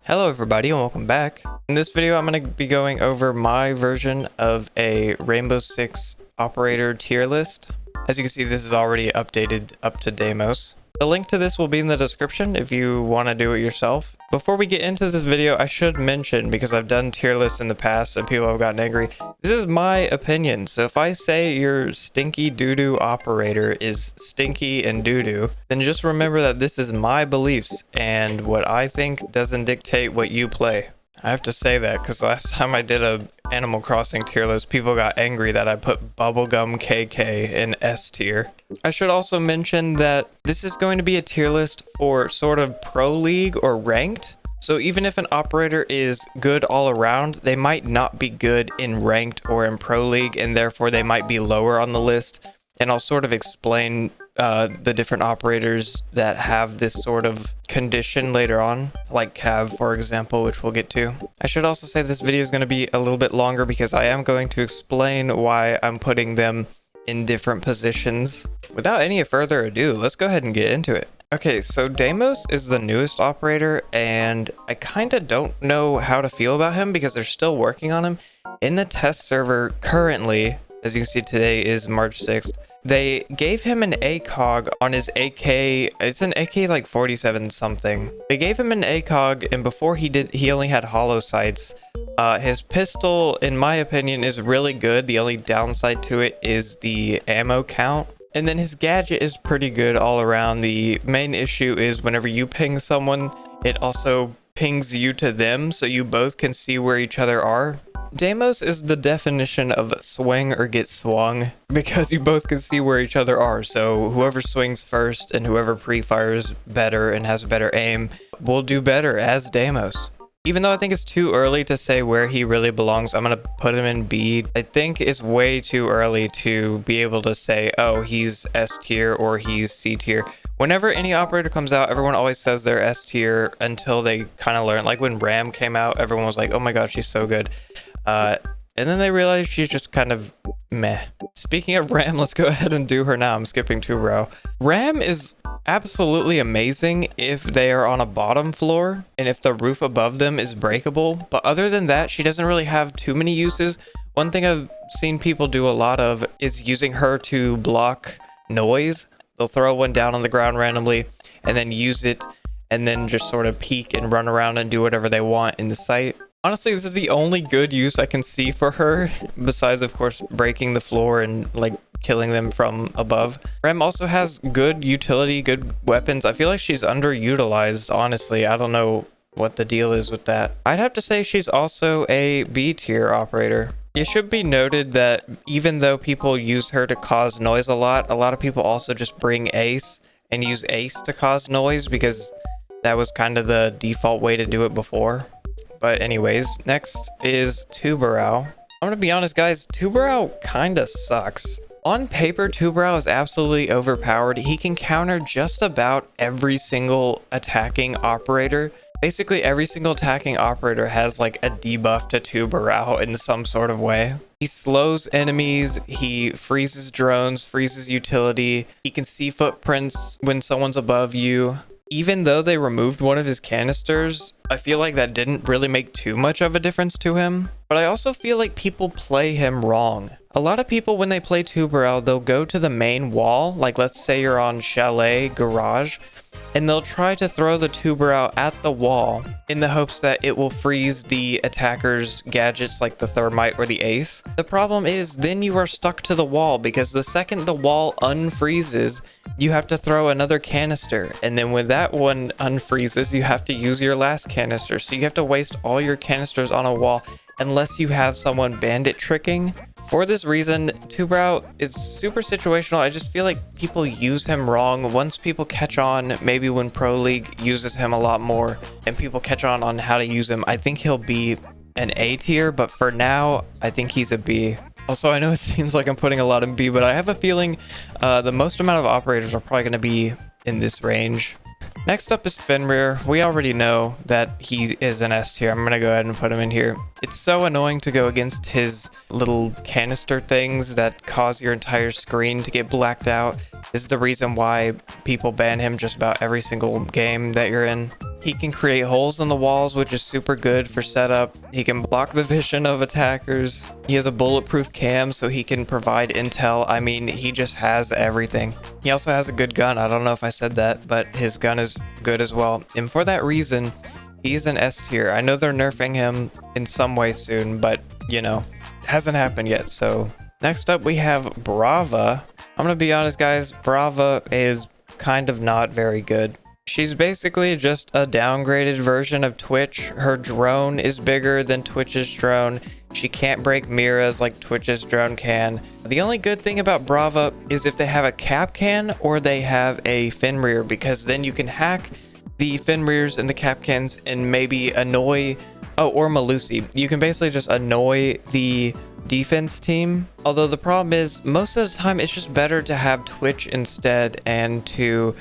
Hello everybody and welcome back. In this video I'm going to be going over my version of a Rainbow Six operator tier list. As you can see, this is already updated up to Deimos. The link to this will be in the description if you want to do it yourself. Before we get into this video, I should mention, because I've done tier lists in the past and people have gotten angry, this is my opinion. So if I say your stinky doo-doo operator is stinky and doo-doo, then just remember that this is my beliefs and what I think doesn't dictate what you play. I have to say that because last time I did a Animal Crossing tier list, people got angry that I put Bubblegum KK in S tier. I should also mention that this is going to be a tier list for sort of pro league or ranked. So even if an operator is good all around, they might not be good in ranked or in pro league, and therefore they might be lower on the list. And I'll sort of explain the different operators that have this sort of condition later on, like Cav, for example, which we'll get to. I should also say this video is going to be a little bit longer because I am going to explain why I'm putting them in different positions. Without any further ado, let's go ahead and get into it. Okay, so Deimos is the newest operator, and I kind of don't know how to feel about him because they're still working on him. In the test server currently, as you can see, today is March 6th, they gave him an ACOG on his AK. It's an AK like 47 something. They gave him an ACOG, and before he only had hollow sights. His pistol, in my opinion, is really good. The only downside to it is the ammo count. And then his gadget is pretty good all around. The main issue is whenever you ping someone, it also pings you to them, so you both can see where each other are. Deimos is the definition of swing or get swung, because you both can see where each other are. So whoever swings first and whoever pre-fires better and has better aim will do better as Deimos. Even though I think it's too early to say where he really belongs, I'm going to put him in B. I think it's way too early to be able to say, oh, he's S tier or he's C tier. Whenever any operator comes out, everyone always says they're S tier until they kind of learn. Like when Ram came out, everyone was like, oh my god, she's so good. And then they realized she's just kind of meh. Speaking of Ram, let's go ahead and do her now. I'm skipping Two-Brow. Ram is absolutely amazing if they are on a bottom floor and if the roof above them is breakable. But other than that, she doesn't really have too many uses. One thing I've seen people do a lot of is using her to block noise. They'll throw one down on the ground randomly and then use it and then just sort of peek and run around and do whatever they want in the site. Honestly, this is the only good use I can see for her, besides, of course, breaking the floor and, like, killing them from above. Rem also has good utility, good weapons. I feel like she's underutilized, honestly. I don't know what the deal is with that. I'd have to say she's also a B tier operator. It should be noted that even though people use her to cause noise a lot of people also just bring Ace and use Ace to cause noise because that was kind of the default way to do it before. But anyways, next is Two-Brow. I'm gonna be honest, guys, Two-Brow kinda sucks. On paper, Two-Brow is absolutely overpowered. He can counter just about every single attacking operator. Basically, every single attacking operator has like a debuff to Two-Brow in some sort of way. He slows enemies, he freezes drones, freezes utility, he can see footprints when someone's above you. Even though they removed one of his canisters, I feel like that didn't really make too much of a difference to him. But I also feel like people play him wrong. A lot of people, when they play Two-Brow, they'll go to the main wall, like let's say you're on Chalet Garage, and they'll try to throw the Two-Brow at the wall in the hopes that it will freeze the attacker's gadgets like the thermite or the ace. The problem is then you are stuck to the wall because the second the wall unfreezes, you have to throw another canister, and then when that one unfreezes, you have to use your last canister. So you have to waste all your canisters on a wall unless you have someone bandit tricking. For this reason, Two-Brow is super situational. I just feel like people use him wrong. Once people catch on, maybe when Pro League uses him a lot more and people catch on how to use him, I think he'll be an A tier, but for now, I think he's a B. Also, I know it seems like I'm putting a lot in B, but I have a feeling the most amount of operators are probably going to be in this range. Next up is Fenrir. We already know that he is an S tier. I'm going to go ahead and put him in here. It's so annoying to go against his little canister things that cause your entire screen to get blacked out. This is the reason why people ban him just about every single game that you're in. He can create holes in the walls, which is super good for setup. He can block the vision of attackers. He has a bulletproof cam, so he can provide intel. I mean, he just has everything. He also has a good gun. I don't know if I said that, but his gun is good as well. And for that reason, he's an S tier. I know they're nerfing him in some way soon, but, you know, it hasn't happened yet. So next up, we have Brava. I'm gonna be honest, guys. Brava is kind of not very good. She's basically just a downgraded version of Twitch. Her drone is bigger than Twitch's drone. She can't break mirrors like Twitch's drone can. The only good thing about Brava is if they have a cap can or they have a fin rear, because then you can hack the fin rears and the cap cans and maybe annoy, or Malusi. You can basically just annoy the defense team. Although the problem is most of the time it's just better to have Twitch instead and to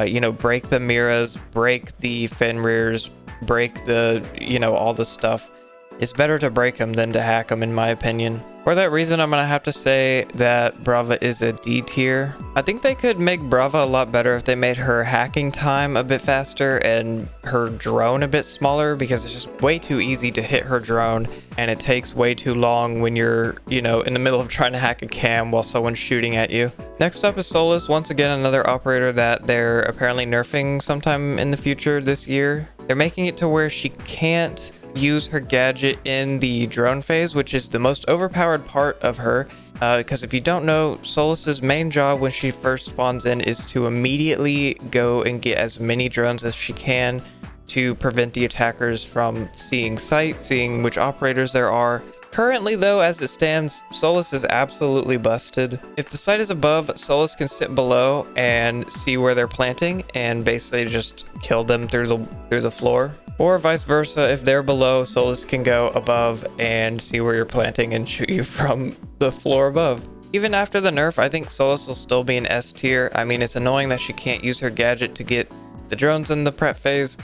you know, break the mirrors, break the fin rears, break the, you know, all the stuff. It's better to break them than to hack them, in my opinion. For that reason, I'm gonna have to say that Brava is a D tier. I think they could make Brava a lot better if they made her hacking time a bit faster and her drone a bit smaller, because it's just way too easy to hit her drone and it takes way too long when you're, you know, in the middle of trying to hack a cam while someone's shooting at you. Next up is Solus, once again another operator that they're apparently nerfing sometime in the future this year. They're making it to where she can't use her gadget in the drone phase, which is the most overpowered part of her, because if you don't know, Solus's main job when she first spawns in is to immediately go and get as many drones as she can to prevent the attackers from seeing sight, seeing which operators there are. Currently though, as it stands, Solus is absolutely busted. If the site is above, Solus can sit below and see where they're planting and basically just kill them through the floor. Or vice versa, if they're below, Solus can go above and see where you're planting and shoot you from the floor above. Even after the nerf, I think Solus will still be an S tier. I mean, it's annoying that she can't use her gadget to get the drones in the prep phase,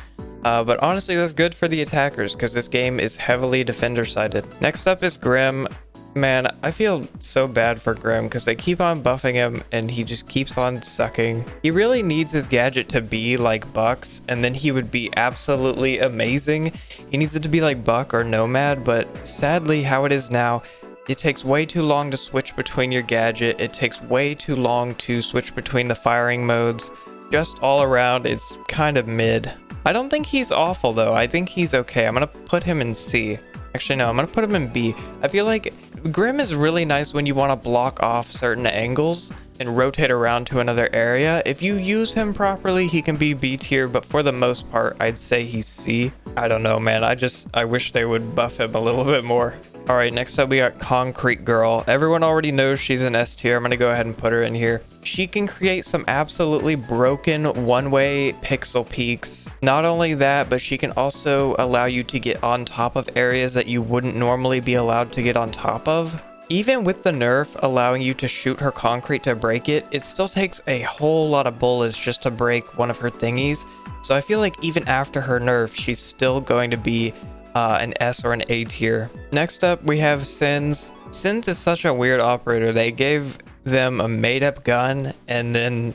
but honestly, that's good for the attackers because this game is heavily defender-sided. Next up is Grim. Man, I feel so bad for Grim because they keep on buffing him and he just keeps on sucking. He really needs his gadget to be like Buck's and then he would be absolutely amazing. He needs it to be like Buck or Nomad, but sadly how it is now, it takes way too long to switch between your gadget. It takes way too long to switch between the firing modes. Just all around, it's kind of mid. I don't think he's awful though. I think he's okay. I'm gonna put him in C. Actually, no, I'm gonna put him in B. I feel like Grim is really nice when you want to block off certain angles and rotate around to another area. If you use him properly, he can be B tier, but for the most part, I'd say he's C. I don't know, man. I wish they would buff him a little bit more. All right, next up we got Concrete Girl. Everyone already knows she's an S tier. I'm gonna go ahead and put her in here. She can create some absolutely broken one-way pixel peaks. Not only that, but she can also allow you to get on top of areas that you wouldn't normally be allowed to get on top of. Even with the nerf allowing you to shoot her concrete to break it, it still takes a whole lot of bullets just to break one of her thingies. So I feel like even after her nerf, she's still going to be an S or an A tier. Next up, we have Sins. Sins is such a weird operator. They gave them a made-up gun and then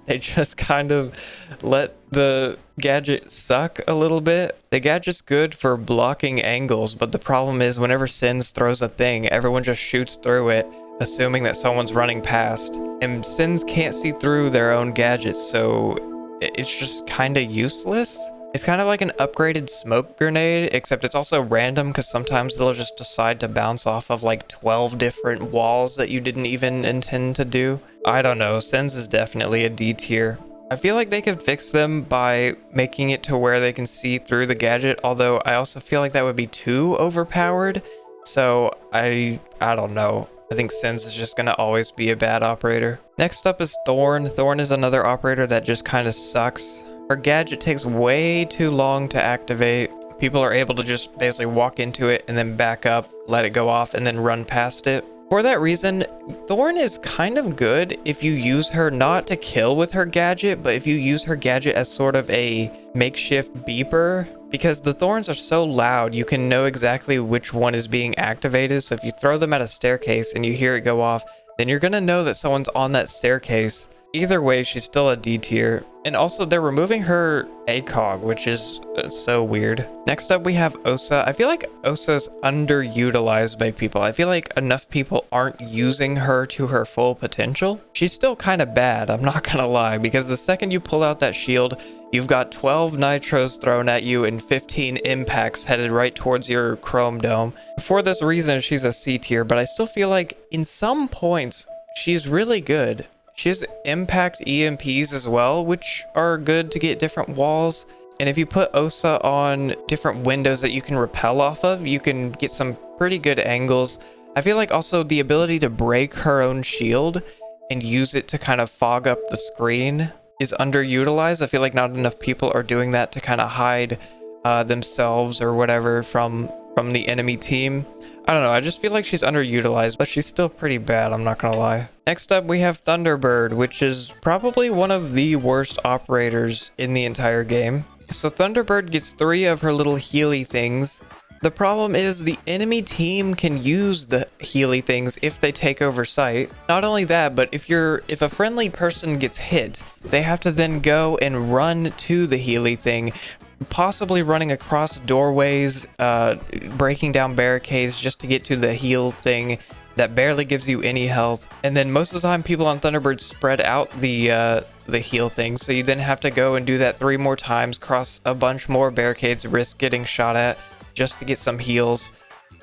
they just kind of let the gadget suck a little bit. The gadget's good for blocking angles, but the problem is whenever Sins throws a thing, everyone just shoots through it, assuming that someone's running past. And Sins can't see through their own gadget, so it's just kind of useless. It's kind of like an upgraded smoke grenade, except it's also random because sometimes they'll just decide to bounce off of like 12 different walls that you didn't even intend to do. I don't know, Sins is definitely a D tier. I feel like they could fix them by making it to where they can see through the gadget, although I also feel like that would be too overpowered. So I don't know. I think Sins is just going to always be a bad operator. Next up is Thorn. Thorn is another operator that just kind of sucks. Her gadget takes way too long to activate. People are able to just basically walk into it and then back up, let it go off, and then run past it. For that reason, Thorn is kind of good if you use her not to kill with her gadget, but if you use her gadget as sort of a makeshift beeper, because the Thorns are so loud, you can know exactly which one is being activated. So if you throw them at a staircase and you hear it go off, then you're going to know that someone's on that staircase Either way, she's still a D tier. And also, they're removing her ACOG, which is so weird. Next up, we have Osa. I feel like Osa's underutilized by people. I feel like enough people aren't using her to her full potential. She's still kind of bad, I'm not gonna lie, because the second you pull out that shield, you've got 12 nitros thrown at you and 15 impacts headed right towards your chrome dome. For this reason, she's a C tier, but I still feel like in some points, she's really good. She has impact EMPs as well, which are good to get different walls. And if you put Osa on different windows that you can rappel off of, you can get some pretty good angles. I feel like also the ability to break her own shield and use it to kind of fog up the screen is underutilized. I feel like not enough people are doing that to kind of hide themselves or whatever from the enemy team. I don't know, I just feel like she's underutilized, but she's still pretty bad, I'm not gonna lie. Next up, we have Thunderbird, which is probably one of the worst operators in the entire game. So Thunderbird gets 3 of her little Healy things. The problem is the enemy team can use the Healy things if they take over site. Not only that, but if a friendly person gets hit, they have to then go and run to the Healy thing, possibly running across doorways, breaking down barricades just to get to the heal thing that barely gives you any health. And then most of the time people on Thunderbird spread out the heal thing, so you then have to go and do that 3 more times, cross a bunch more barricades, risk getting shot at just to get some heals,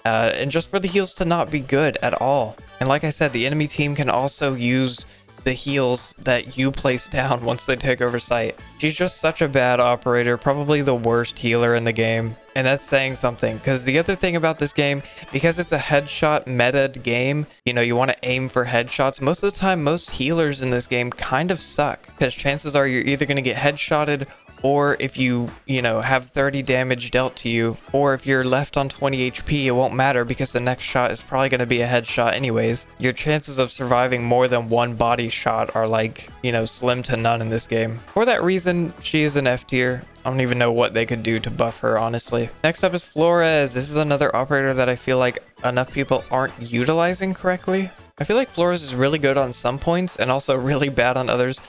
and just for the heals to not be good at all. And like I said, the enemy team can also use the heals that you place down once they take over site. She's just such a bad operator, probably the worst healer in the game. And that's saying something, because the other thing about this game, because it's a headshot meta game, you know, you want to aim for headshots. Most of the time, most healers in this game kind of suck, because chances are you're either going to get headshotted, or if you have 30 damage dealt to you, or if you're left on 20 HP, it won't matter because the next shot is probably going to be a headshot anyways. Your chances of surviving more than one body shot are like, slim to none in this game. For that reason, she is an F tier. I don't even know what they could do to buff her, honestly. Next up is Flores. This is another operator that I feel like enough people aren't utilizing correctly. I feel like Flores is really good on some points and also really bad on others.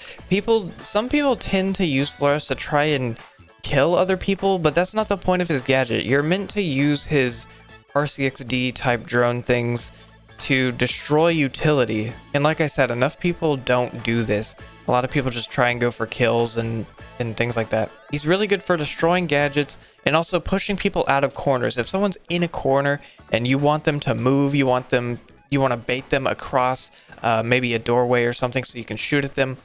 Some people tend to use Flores to try and kill other people, but that's not the point of his gadget. You're meant to use his RCXD type drone things to destroy utility. And like I said, enough people don't do this. A lot of people just try and go for kills and things like that. He's really good for destroying gadgets and also pushing people out of corners. If someone's in a corner and you want them to move, you want to bait them across maybe a doorway or something so you can shoot at them,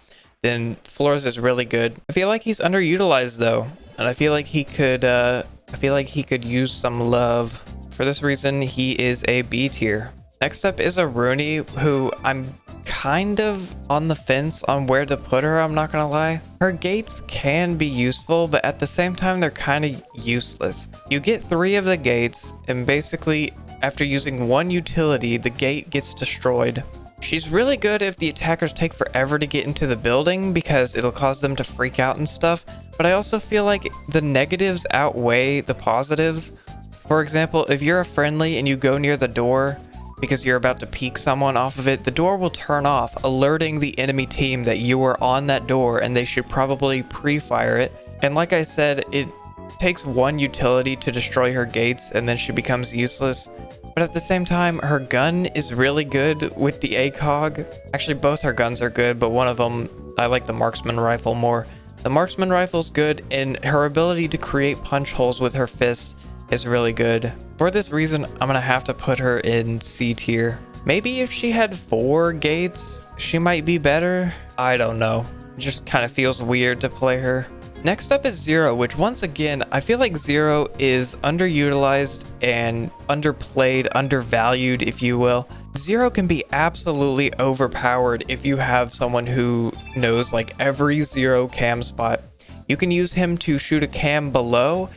then Flores is really good. I feel like he's underutilized though, and I feel like he could use some love. For this reason, he is a B tier. Next up is a Rooney, who I'm kind of on the fence on where to put her, I'm not gonna lie. Her gates can be useful, but at the same time they're kind of useless. You get 3 of the gates, and basically after using 1 utility, the gate gets destroyed. She's really good if the attackers take forever to get into the building because it'll cause them to freak out and stuff, but I also feel like the negatives outweigh the positives. For example, if you're a friendly and you go near the door because you're about to peek someone off of it, the door will turn off, alerting the enemy team that you are on that door and they should probably pre-fire it. And like I said, it takes 1 utility to destroy her gates and then she becomes useless. But at the same time, her gun is really good with the ACOG. Actually, both her guns are good, but one of them, I like the marksman rifle more. The marksman rifle's good, and her ability to create punch holes with her fist is really good. For this reason, I'm gonna have to put her in C tier. Maybe if she had 4 gates, she might be better. I don't know. It just kind of feels weird to play her. Next up is Zero, which once again, I feel like Zero is underutilized and underplayed, undervalued, if you will. Zero can be absolutely overpowered if you have someone who knows like every Zero cam spot. You can use him to shoot a cam below,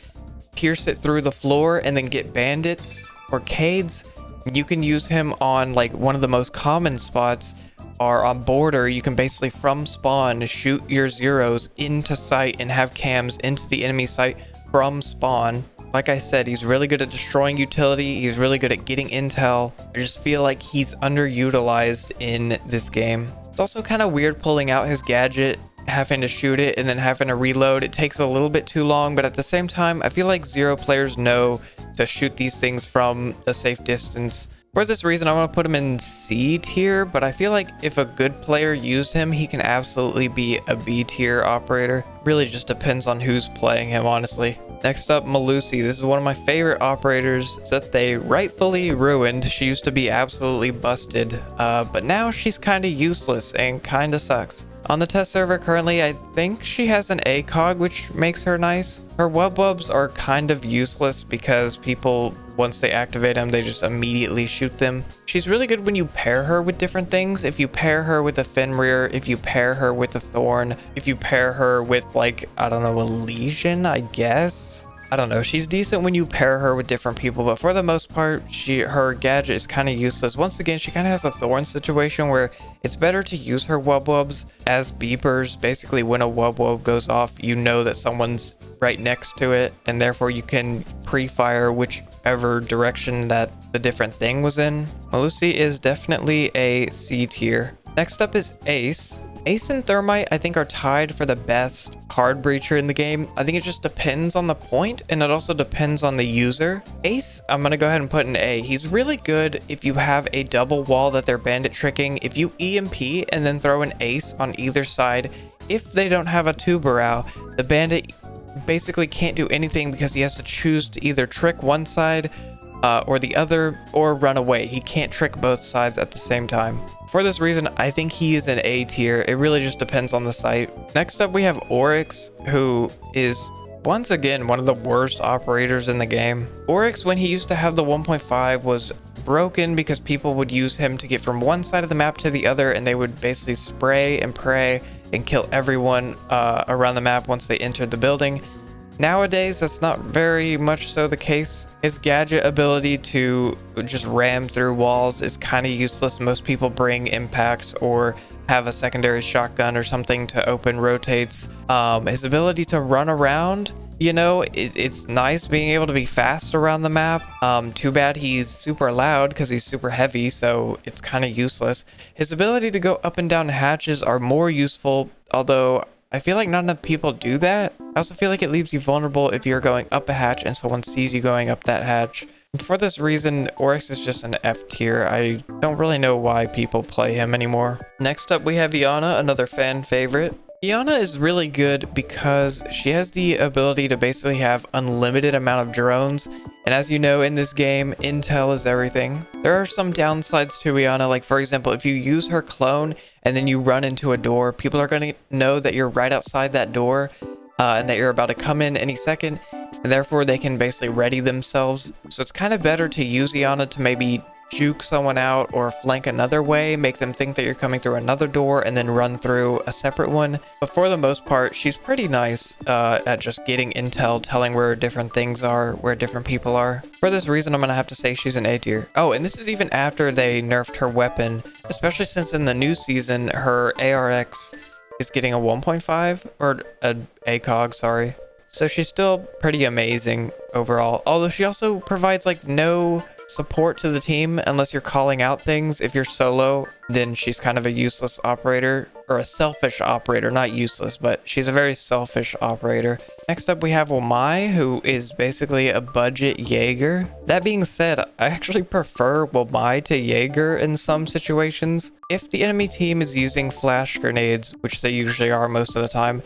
pierce it through the floor, and then get bandits or Cades. You can use him on like one of the most common spots are on border. You can basically from spawn shoot your Zeros into sight and have cams into the enemy site from spawn. Like I said, he's really good at destroying utility. He's really good at getting intel. I just feel like he's underutilized in this game. It's also kind of weird pulling out his gadget, having to shoot it, and then having to reload. It takes a little bit too long, but at the same time, I feel like Zero players know to shoot these things from a safe distance. For this reason, I want to put him in C tier, but I feel like if a good player used him, he can absolutely be a B tier operator. Really just depends on who's playing him, honestly. Next up, Melusi. This is one of my favorite operators that they rightfully ruined. She used to be absolutely busted, but now she's kind of useless and kind of sucks. On the test server currently, I think she has an ACOG, which makes her nice. Her wubs are kind of useless because people, once they activate them, they just immediately shoot them. She's really good when you pair her with different things. If you pair her with a Fenrir, if you pair her with a Thorn, if you pair her with, like, I don't know, a Legion, I guess. I don't know, she's decent when you pair her with different people, but for the most part, her gadget is kind of useless. Once again, she kind of has a Thorn situation where it's better to use her wubs as beepers. Basically, when a wub goes off, you know that someone's right next to it, and therefore you can pre-fire whichever direction that the different thing was in. Melusi is definitely a C tier. Next up is Ace. Ace and Thermite, I think, are tied for the best card breacher in the game. I think it just depends on the point, and it also depends on the user. Ace, I'm going to go ahead and put an A. He's really good if you have a double wall that they're bandit tricking. If you EMP and then throw an Ace on either side, if they don't have a Tubarao, the bandit basically can't do anything because he has to choose to either trick one side or the other, or run away. He can't trick both sides at the same time. For this reason, I think he is an A tier. It really just depends on the site. Next up, we have Oryx, who is once again one of the worst operators in the game. Oryx, when he used to have the 1.5, was broken because people would use him to get from one side of the map to the other, and they would basically spray and pray and kill everyone around the map once they entered the building. Nowadays, that's not very much so the case. His gadget ability to just ram through walls is kind of useless. Most people bring impacts or have a secondary shotgun or something to open rotates. His ability to run around, you know, it's nice being able to be fast around the map. Too bad he's super loud because he's super heavy, so it's kind of useless. His ability to go up and down hatches are more useful, although I feel like not enough people do that. I also feel like it leaves you vulnerable if you're going up a hatch and someone sees you going up that hatch. And for this reason, Oryx is just an F tier. I don't really know why people play him anymore. Next up, we have Iana, another fan favorite. Iana is really good because she has the ability to basically have unlimited amount of drones. And as you know, in this game, intel is everything. There are some downsides to Iana, like for example, if you use her clone and then you run into a door, people are going to know that you're right outside that door and that you're about to come in any second, and therefore they can basically ready themselves. So it's kind of better to use Iana to maybe juke someone out or flank another way, make them think that you're coming through another door and then run through a separate one. But for the most part, she's pretty nice at just getting intel, telling where different things are, where different people are. For this reason, I'm gonna have to say she's an A tier. Oh, and this is even after they nerfed her weapon, especially since in the new season, her ARX is getting a 1.5 or an ACOG, sorry. So she's still pretty amazing overall, although she also provides like no support to the team unless you're calling out things. If you're solo, then she's kind of a useless operator, or a selfish operator, not useless, but she's a very selfish operator. Next up, we have Womai, who is basically a budget Jaeger. That being said, I actually prefer Womai to Jaeger in some situations. If the enemy team is using flash grenades, which they usually are most of the time,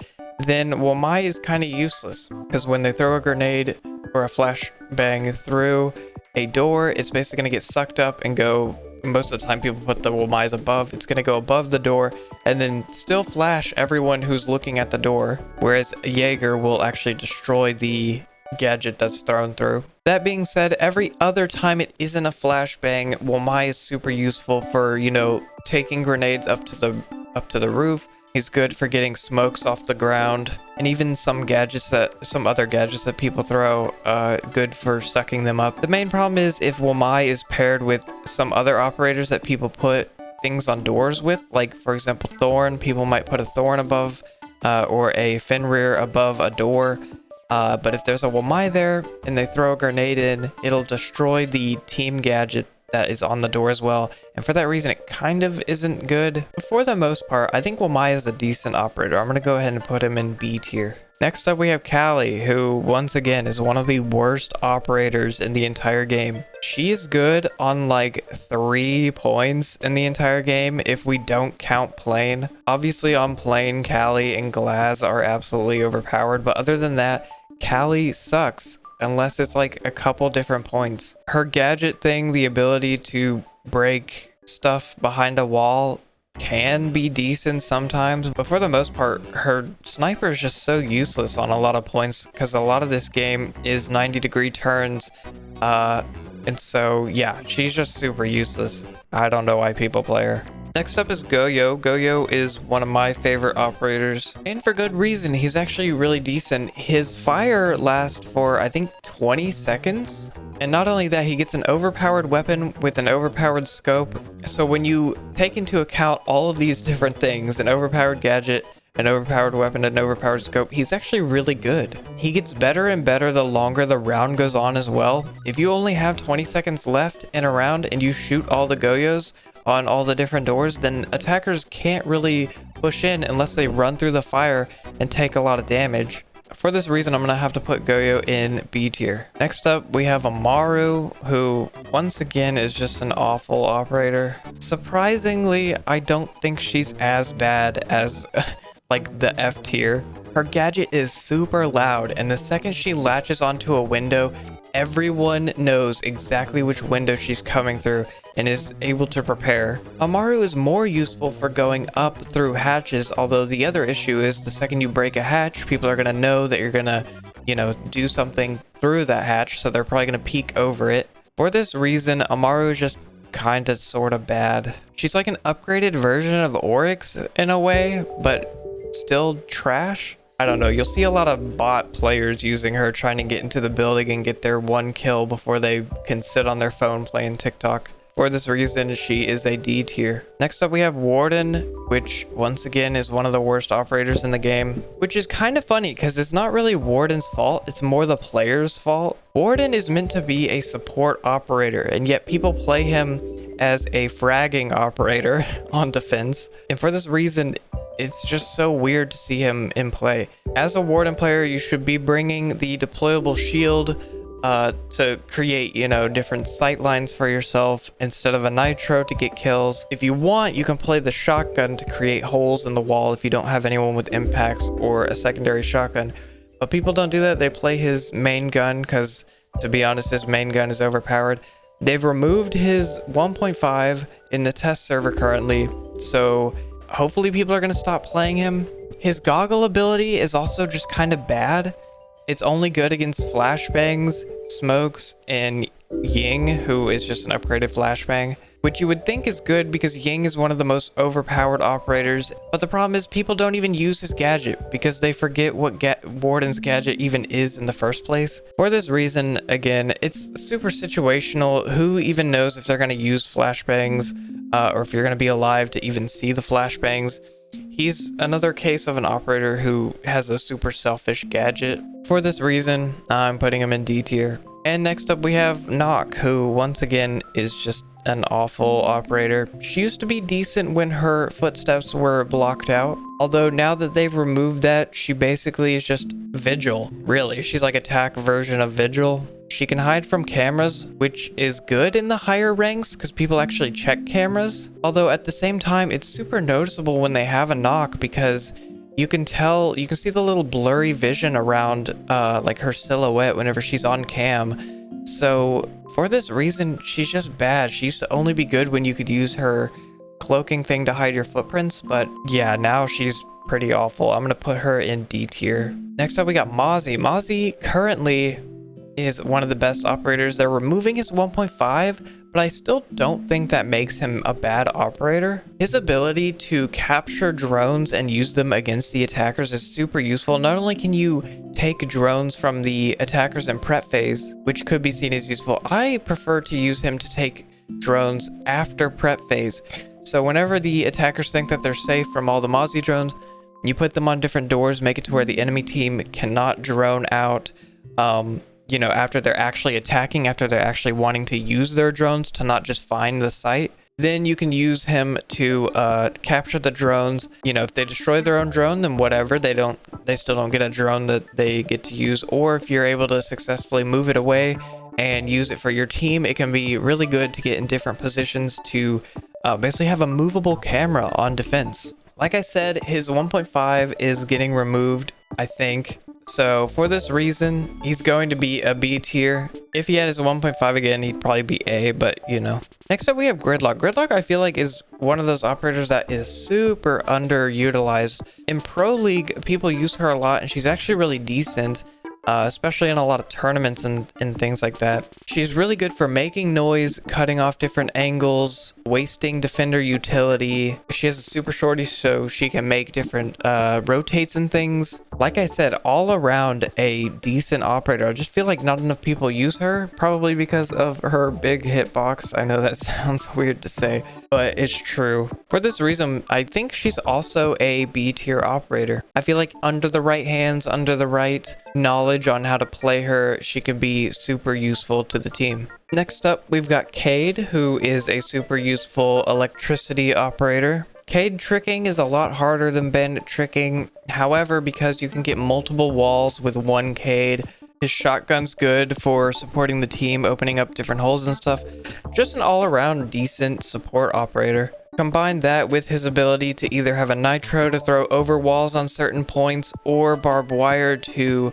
then Womai is kind of useless, because when they throw a grenade or a flashbang through a door, it's basically going to get sucked up and go, most of the time people put the Womais above, it's going to go above the door and then still flash everyone who's looking at the door, whereas a Jaeger will actually destroy the gadget that's thrown through. That being said, every other time it isn't a flashbang, Womai is super useful for, you know, taking grenades up to the roof. He's good for getting smokes off the ground, and even some other gadgets that people throw, good for sucking them up. The main problem is if Womai is paired with some other operators that people put things on doors with, like for example Thorn. People might put a Thorn above or a Fenrir above a door. But if there's a Womai there and they throw a grenade in, it'll destroy the team gadget that is on the door as well. And for that reason, it kind of isn't good. But for the most part, I think Wamai is a decent operator. I'm going to go ahead and put him in B tier. Next up, we have Callie, who once again is one of the worst operators in the entire game. She is good on like 3 points in the entire game if we don't count plane. Obviously on plane, Callie and Glaz are absolutely overpowered, but other than that, Callie sucks unless it's like a couple different points. Her gadget thing, the ability to break stuff behind a wall, can be decent sometimes, but for the most part, her sniper is just so useless on a lot of points because a lot of this game is 90-degree turns, and so yeah, she's just super useless. I don't know why people play her. Next up is Goyo. Goyo is one of my favorite operators, and for good reason. He's actually really decent. His fire lasts for, I think, 20 seconds. And not only that, he gets an overpowered weapon with an overpowered scope. So when you take into account all of these different things, an overpowered gadget, an overpowered weapon, and an overpowered scope, he's actually really good. He gets better and better the longer the round goes on as well. If you only have 20 seconds left in a round and you shoot all the Goyos on all the different doors, then attackers can't really push in unless they run through the fire and take a lot of damage. For this reason, I'm going to have to put Goyo in B tier. Next up, we have Amaru, who once again is just an awful operator. Surprisingly, I don't think she's as bad as like the F tier. Her gadget is super loud, and the second she latches onto a window, everyone knows exactly which window she's coming through and is able to prepare. Amaru is more useful for going up through hatches, although the other issue is the second you break a hatch, people are going to know that you're going to, you know, do something through that hatch, so they're probably going to peek over it. For this reason, Amaru is just kind of sort of bad. She's like an upgraded version of Oryx in a way, but still trash. I don't know, you'll see a lot of bot players using her, trying to get into the building and get their 1 kill before they can sit on their phone playing TikTok. For this reason, she is a D tier. Next up, we have Warden, which once again is one of the worst operators in the game, which is kind of funny because it's not really Warden's fault, it's more the player's fault. Warden is meant to be a support operator, and yet people play him as a fragging operator on defense. And for this reason, it's just so weird to see him in play. As a Warden player, you should be bringing the deployable shield to create, you know, different sight lines for yourself instead of a nitro to get kills. If you want, you can play the shotgun to create holes in the wall if you don't have anyone with impacts or a secondary shotgun. But people don't do that. They play his main gun because, to be honest, his main gun is overpowered. They've removed his 1.5 in the test server currently, so hopefully people are going to stop playing him. His goggle ability is also just kind of bad. It's only good against flashbangs, smokes, and Ying, who is just an upgraded flashbang, which you would think is good because Ying is one of the most overpowered operators. But the problem is people don't even use his gadget because they forget what Warden's gadget even is in the first place. For this reason, again, it's super situational. Who even knows if they're going to use flashbangs or if you're going to be alive to even see the flashbangs? He's another case of an operator who has a super selfish gadget. For this reason, I'm putting him in D tier. And next up we have Knock, who once again is just an awful operator. She used to be decent when her footsteps were blocked out. Although now that they've removed that, she basically is just Vigil. Really, she's like attack version of Vigil. She can hide from cameras, which is good in the higher ranks because people actually check cameras. Although at the same time, it's super noticeable when they have a Knock because you can see the little blurry vision around like her silhouette whenever she's on cam. So for this reason, she's just bad. She used to only be good when you could use her cloaking thing to hide your footprints, but yeah, now she's pretty awful. I'm gonna put her in D tier. Next up, we got Mozzie. Mozzie currently is one of the best operators. They're removing his 1.5, but I still don't think that makes him a bad operator. His ability to capture drones and use them against the attackers is super useful. Not only can you take drones from the attackers in prep phase, which could be seen as useful, I prefer to use him to take drones after prep phase. So whenever the attackers think that they're safe from all the Mozzie drones, you put them on different doors, make it to where the enemy team cannot drone out you know, after they're actually attacking, after they're actually wanting to use their drones to not just find the site, then you can use him to capture the drones. You know, if they destroy their own drone, then whatever, they still don't get a drone that they get to use. Or if you're able to successfully move it away and use it for your team, it can be really good to get in different positions to basically have a movable camera on defense. Like I said, his 1.5 is getting removed, I think. So for this reason, he's going to be a B tier. If he had his 1.5 again, he'd probably be A, but you know. Next up, we have Gridlock. Gridlock, I feel like, is one of those operators that is super underutilized. In Pro League, people use her a lot, and she's actually really decent. Especially in a lot of tournaments and things like that. She's really good for making noise, cutting off different angles, wasting defender utility. She has a super shorty, so she can make different rotates and things. Like I said, all around a decent operator. I just feel like not enough people use her, probably because of her big hitbox. I know that sounds weird to say, but it's true. For this reason, I think she's also a B tier operator. I feel like under the right hands, under the right knowledge on how to play her, she can be super useful to the team. Next up, we've got Cade, who is a super useful electricity operator. Cade tricking is a lot harder than bandit tricking. However, because you can get multiple walls with one Cade, his shotgun's good for supporting the team, opening up different holes and stuff. Just an all-around decent support operator. Combine that with his ability to either have a nitro to throw over walls on certain points or barbed wire to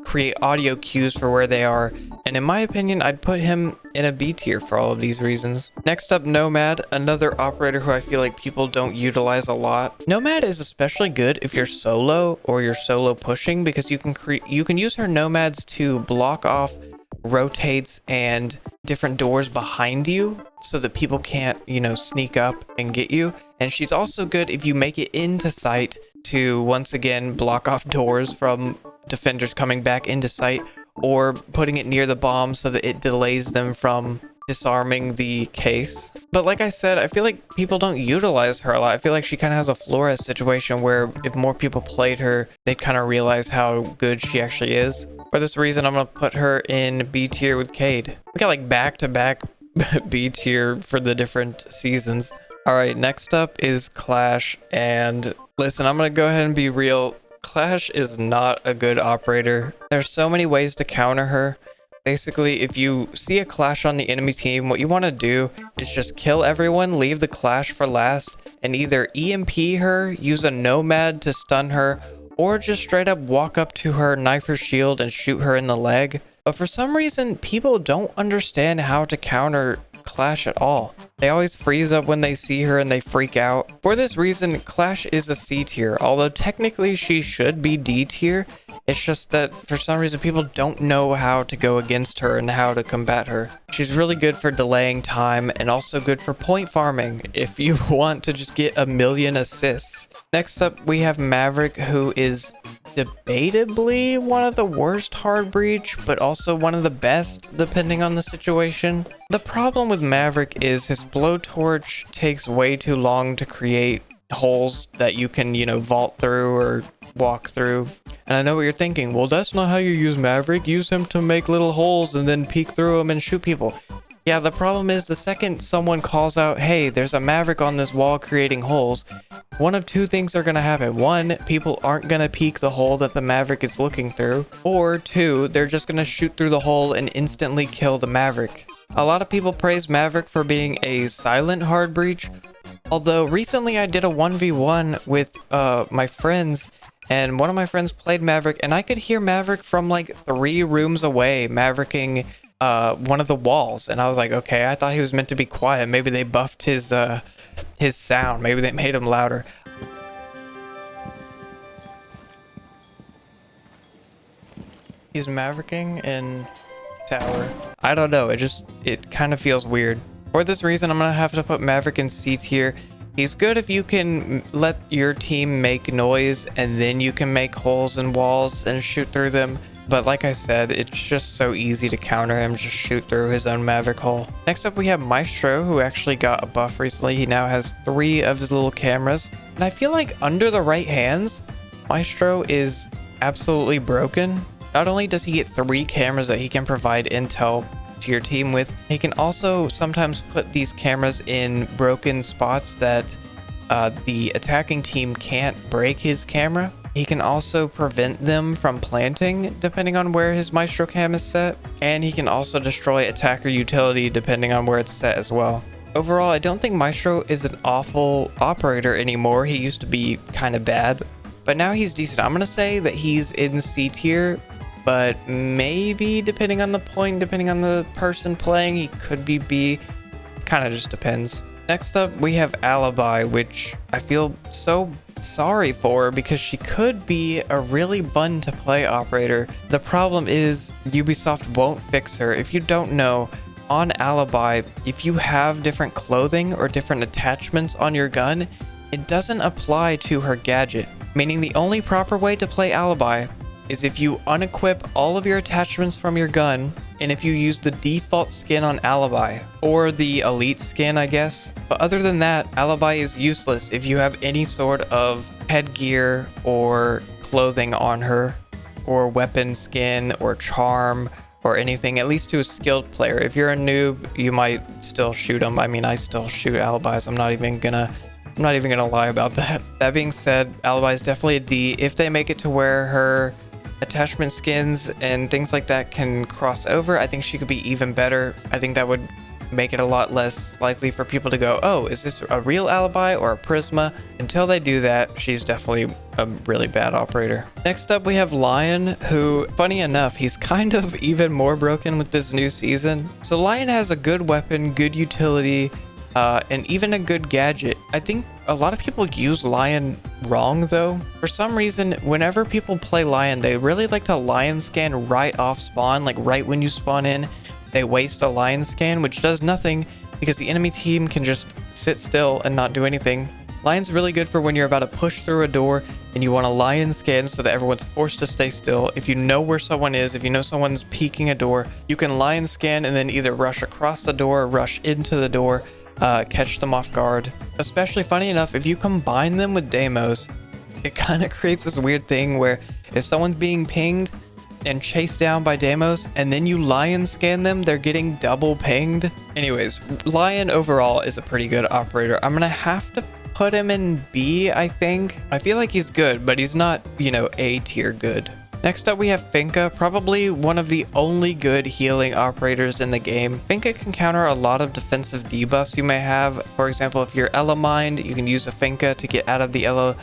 create audio cues for where they are, and in my opinion, I'd put him in a B tier for all of these reasons. Next up, Nomad, another operator who I feel like people don't utilize a lot. Nomad is especially good if you're solo or you're solo pushing, because you can use her nomads to block off rotates and different doors behind you so that people can't, you know, sneak up and get you. And she's also good if you make it into sight to once again block off doors from defenders coming back into sight, or putting it near the bomb so that it delays them from disarming the case. But like I said, I feel like people don't utilize her a lot. I feel like she kind of has a Flores situation where if more people played her, they'd kind of realize how good she actually is. For this reason, I'm going to put her in B tier with Cade. We got like back-to-back B tier for the different seasons. All right, next up is Clash. And listen, I'm going to go ahead and be real. Clash is not a good operator. There's so many ways to counter her. Basically, if you see a Clash on the enemy team, what you want to do is just kill everyone, leave the Clash for last, and either EMP her, use a Nomad to stun her, or just straight up walk up to her, knife her shield, and shoot her in the leg. But for some reason, people don't understand how to counter Clash at all. They always freeze up when they see her and they freak out. For this reason, Clash is a C tier, although technically she should be D tier. It's just that for some reason people don't know how to go against her and how to combat her. She's really good for delaying time and also good for point farming if you want to just get a million assists. Next up, we have Maverick, who is debatably one of the worst hard breach, but also one of the best depending on the situation. The problem with Maverick is his blowtorch takes way too long to create holes that you can, you know, vault through or walk through. And I know what you're thinking, well, that's not how you use Maverick. Use him to make little holes and then peek through them and shoot people. Yeah, the problem is the second someone calls out, hey, there's a Maverick on this wall creating holes, one of two things are going to happen. One, people aren't going to peek the hole that the Maverick is looking through. Or two, they're just going to shoot through the hole and instantly kill the Maverick. A lot of people praise Maverick for being a silent hard breach. Although recently I did a 1v1 with my friends, and one of my friends played Maverick, and I could hear Maverick from like 3 rooms away, Mavericking one of the walls. And I was like, okay, I thought he was meant to be quiet. Maybe they buffed his sound. Maybe they made him louder. He's Mavericking in tower. I don't know. It kind of feels weird. For this reason, I'm going to have to put Maverick in C tier. He's good if you can let your team make noise and then you can make holes in walls and shoot through them. But like I said, it's just so easy to counter him, just shoot through his own Maverick hole. Next up, we have Maestro, who actually got a buff recently. He now has 3 of his little cameras. And I feel like under the right hands, Maestro is absolutely broken. Not only does he get 3 cameras that he can provide intel to your team with, he can also sometimes put these cameras in broken spots that the attacking team can't break his camera. He can also prevent them from planting depending on where his Maestro cam is set, and he can also destroy attacker utility depending on where it's set as well. Overall, I don't think Maestro is an awful operator anymore. He used to be kind of bad, but now he's decent. I'm gonna say that he's in C tier, but maybe depending on the point, depending on the person playing, he could be B. Kind of just depends. Next up, we have Alibi, which I feel so sorry for because she could be a really fun to play operator. The problem is Ubisoft won't fix her. If you don't know, on Alibi, if you have different clothing or different attachments on your gun, it doesn't apply to her gadget, meaning the only proper way to play Alibi is if you unequip all of your attachments from your gun, and if you use the default skin on Alibi, or the elite skin, I guess. But other than that, Alibi is useless if you have any sort of headgear or clothing on her, or weapon skin, or charm, or anything, at least to a skilled player. If you're a noob, you might still shoot them. I mean, I still shoot Alibis. I'm not even gonna lie about that. That being said, Alibi is definitely a D. If they make it to where her attachment skins and things like that can cross over, I think she could be even better. I think that would make it a lot less likely for people to go, oh, is this a real Alibi or a Prisma? Until they do that, she's definitely a really bad operator. Next up, we have Lion, who, funny enough, he's kind of even more broken with this new season. So Lion has a good weapon, good utility, and even a good gadget. I think a lot of people use Lion wrong though. For some reason, whenever people play Lion, they really like to Lion scan right off spawn, like right when you spawn in. They waste a Lion scan, which does nothing because the enemy team can just sit still and not do anything. Lion's really good for when you're about to push through a door and you want a Lion scan so that everyone's forced to stay still. If you know where someone is, if you know someone's peeking a door, you can Lion scan and then either rush across the door, rush into the door, catch them off guard. Especially, funny enough, if you combine them with Deimos, it kind of creates this weird thing where if someone's being pinged and chased down by Deimos and then you Lion scan them, they're getting double pinged. Anyways, Lion overall is a pretty good operator. I'm gonna have to put him in B, I think. I feel like he's good, but he's not, you know, A tier good. Next up, we have Finka, probably one of the only good healing operators in the game. Finka can counter a lot of defensive debuffs you may have. For example, if you're Elo mined, you can use a Finka to get out of the Elo,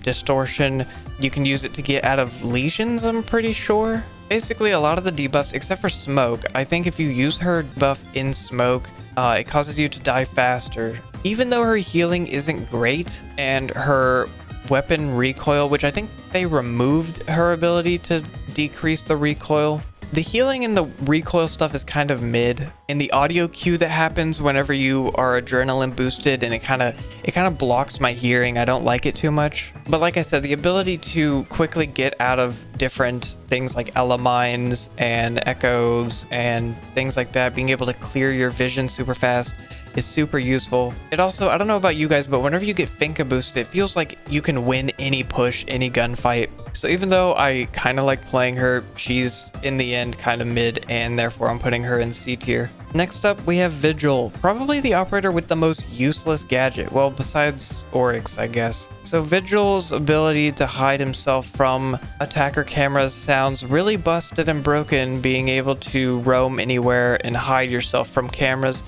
distortion. You can use it to get out of lesions, I'm pretty sure. Basically, a lot of the debuffs, except for smoke, I think if you use her buff in smoke, it causes you to die faster. Even though her healing isn't great, and her weapon recoil, which I think they removed her ability to decrease the recoil. The healing and the recoil stuff is kind of mid, and the audio cue that happens whenever you are adrenaline boosted, and it kind of blocks my hearing. I don't like it too much. But like I said, the ability to quickly get out of different things like elemines and echoes and things like that, being able to clear your vision super fast, is super useful. It also, I don't know about you guys, but whenever you get Finka boosted, it feels like you can win any push, any gunfight. So even though I kind of like playing her, she's in the end kind of mid, and therefore I'm putting her in C tier. Next up, we have Vigil, probably the operator with the most useless gadget. Well, besides Oryx, I guess. So Vigil's ability to hide himself from attacker cameras sounds really busted and broken, being able to roam anywhere and hide yourself from cameras.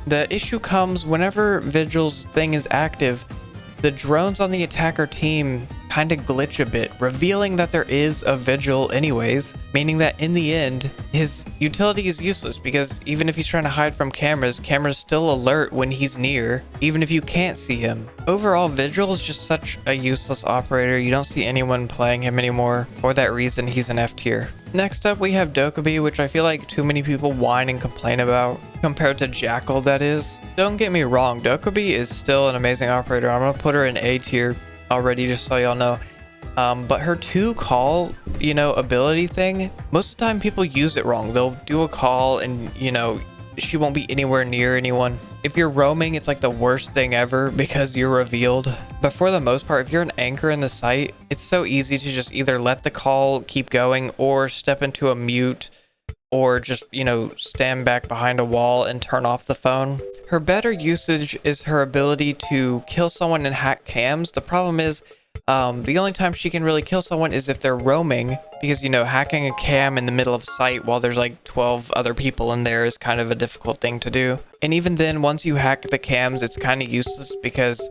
The issue comes whenever Vigil's thing is active, the drones on the attacker team kind of glitch a bit, revealing that there is a Vigil anyways, meaning that in the end, his utility is useless because even if he's trying to hide from cameras, cameras still alert when he's near, even if you can't see him. Overall, Vigil is just such a useless operator. You don't see anyone playing him anymore. For that reason, he's an F tier. Next up, we have Dokkaebi, which I feel like too many people whine and complain about, compared to Jackal, that is. Don't get me wrong, Dokkaebi is still an amazing operator. I'm gonna put her in A tier already, just so y'all know. But her 2 call, ability thing, most of the time people use it wrong. They'll do a call and, she won't be anywhere near anyone. If you're roaming, it's like the worst thing ever because you're revealed. But for the most part, if you're an anchor in the site, it's so easy to just either let the call keep going or step into a mute or just, you know, stand back behind a wall and turn off the phone. Her better usage is her ability to kill someone and hack cams. The problem is, the only time she can really kill someone is if they're roaming, because, you know, hacking a cam in the middle of sight while there's like 12 other people in there is kind of a difficult thing to do. And even then, once you hack the cams, it's kind of useless because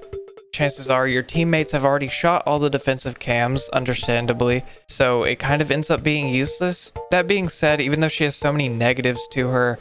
chances are your teammates have already shot all the defensive cams, understandably, so it kind of ends up being useless. That being said, even though she has so many negatives to her,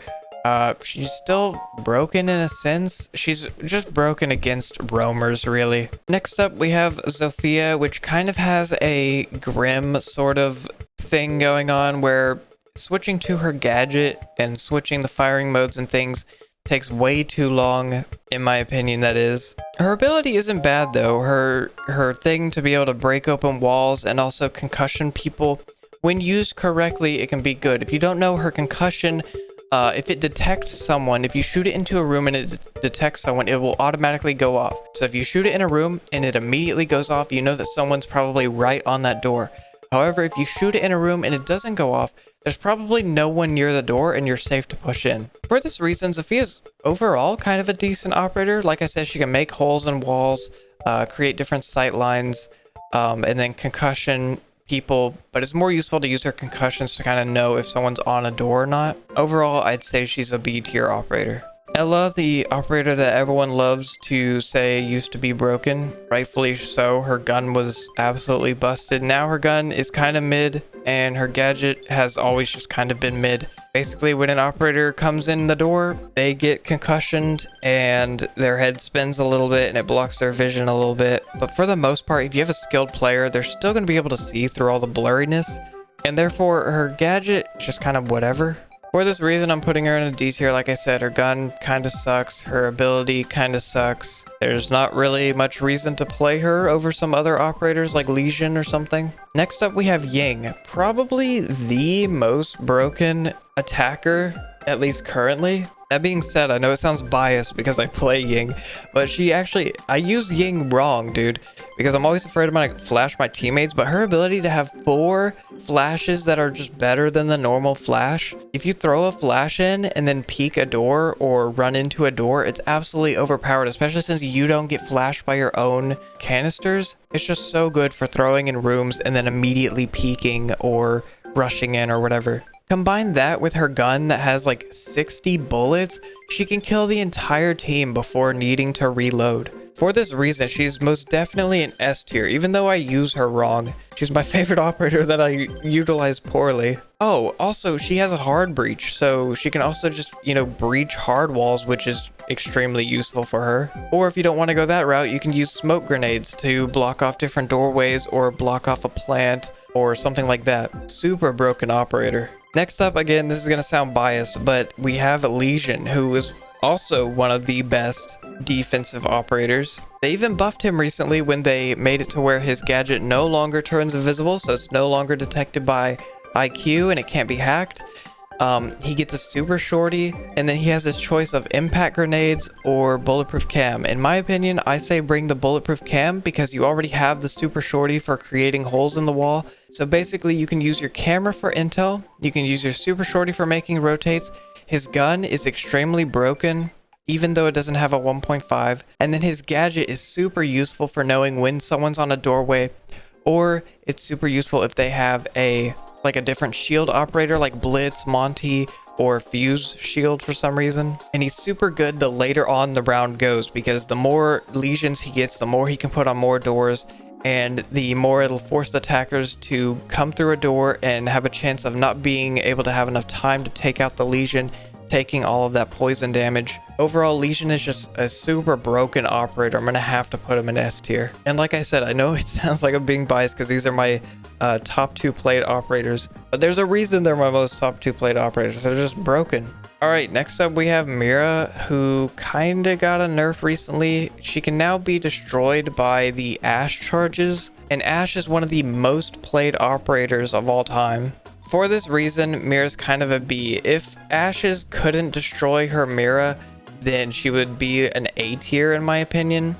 she's still broken in a sense. She's just broken against roamers, really. Next up, we have Zofia, which kind of has a grim sort of thing going on where switching to her gadget and switching the firing modes and things takes way too long, in my opinion, that is. Her ability isn't bad, though. Her thing to be able to break open walls and also concussion people, when used correctly, it can be good. If you don't know her concussion, if it detects someone, if you shoot it into a room and it detects someone, it will automatically go off. So if you shoot it in a room and it immediately goes off, you know that someone's probably right on that door. However, if you shoot it in a room and it doesn't go off, there's probably no one near the door and you're safe to push in. For this reason, Zofia's overall kind of a decent operator. Like I said, she can make holes in walls, create different sight lines, and then concussion people, but it's more useful to use her concussions to kind of know if someone's on a door or not. Overall, I'd say she's a B tier operator. Ella, the operator that everyone loves to say used to be broken, rightfully so. Her gun was absolutely busted. Now her gun is kind of mid, and her gadget has always just kind of been mid. Basically, when an operator comes in the door, they get concussioned and their head spins a little bit and it blocks their vision a little bit. But for the most part, if you have a skilled player, they're still going to be able to see through all the blurriness, and therefore her gadget is just kind of whatever. For this reason, I'm putting her in a D tier. Like I said, her gun kind of sucks. Her ability kind of sucks. There's not really much reason to play her over some other operators like Legion or something. Next up, we have Ying. Probably the most broken attacker, at least currently. That being said, I know it sounds biased because I play Ying, but I use Ying wrong, dude, because I'm always afraid I'm gonna flash my teammates, but her ability to have 4 flashes that are just better than the normal flash. If you throw a flash in and then peek a door or run into a door, it's absolutely overpowered, especially since you don't get flashed by your own canisters. It's just so good for throwing in rooms and then immediately peeking or rushing in or whatever. Combine that with her gun that has like 60 bullets, she can kill the entire team before needing to reload. For this reason, she's most definitely an S tier, even though I use her wrong. She's my favorite operator that I utilize poorly. Oh, also, she has a hard breach, so she can also just, you know, breach hard walls, which is extremely useful for her. Or if you don't want to go that route, you can use smoke grenades to block off different doorways or block off a plant or something like that. Super broken operator. Next up, again, this is going to sound biased, but we have Legion, who is also one of the best defensive operators. They even buffed him recently when they made it to where his gadget no longer turns invisible, so it's no longer detected by IQ and it can't be hacked. He gets a super shorty, and then he has his choice of impact grenades or bulletproof cam. In my opinion, I say bring the bulletproof cam because you already have the super shorty for creating holes in the wall. So basically you can use your camera for intel, you can use your super shorty for making rotates. His gun is extremely broken, even though it doesn't have a 1.5, and then his gadget is super useful for knowing when someone's on a doorway, or it's super useful if they have a different shield operator like Blitz, Monty, or Fuse shield for some reason. And he's super good the later on the round goes, because the more legions he gets, the more he can put on more doors, and the more it'll force attackers to come through a door and have a chance of not being able to have enough time to take out the legion, taking all of that poison damage. Overall, Legion is just a super broken operator. I'm gonna have to put him in S tier. And like I said, I know it sounds like I'm being biased because these are my top 2 played operators, but there's a reason they're my most top 2 played operators. They're just broken. All right, next up we have Mira, who kind of got a nerf recently. She can now be destroyed by the Ash charges, and Ash is one of the most played operators of all time. For this reason, Mira's kind of a B. If Ashes couldn't destroy her Mira, then she would be an A tier in my opinion.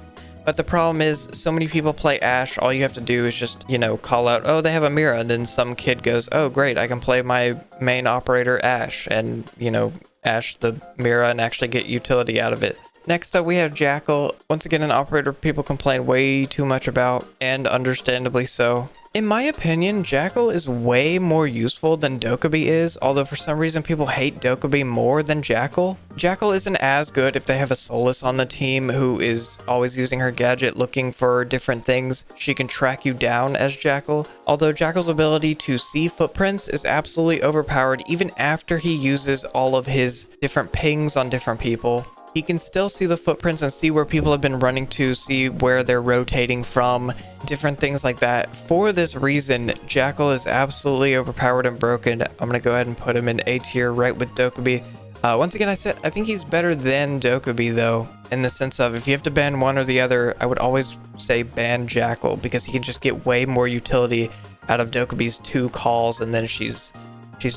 But the problem is, so many people play Ashe, all you have to do is just, you know, call out, oh, they have a Mira, and then some kid goes, oh, great, I can play my main operator Ashe, and, you know, Ashe the Mira and actually get utility out of it. Next up, we have Jackal. Once again, an operator people complain way too much about, and understandably so. In my opinion, Jackal is way more useful than Dokkaebi is, although for some reason people hate Dokkaebi more than Jackal. Jackal isn't as good if they have a Soulless on the team who is always using her gadget looking for different things. She can track you down as Jackal, although Jackal's ability to see footprints is absolutely overpowered even after he uses all of his different pings on different people. He can still see the footprints and see where people have been running to, see where they're rotating from, different things like that. For this reason, Jackal is absolutely overpowered and broken. I'm going to go ahead and put him in A tier right with Dokkaebi. Once again, I think he's better than Dokkaebi though, in the sense of if you have to ban one or the other, I would always say ban Jackal because he can just get way more utility out of Dokkaebi's 2 calls and then she's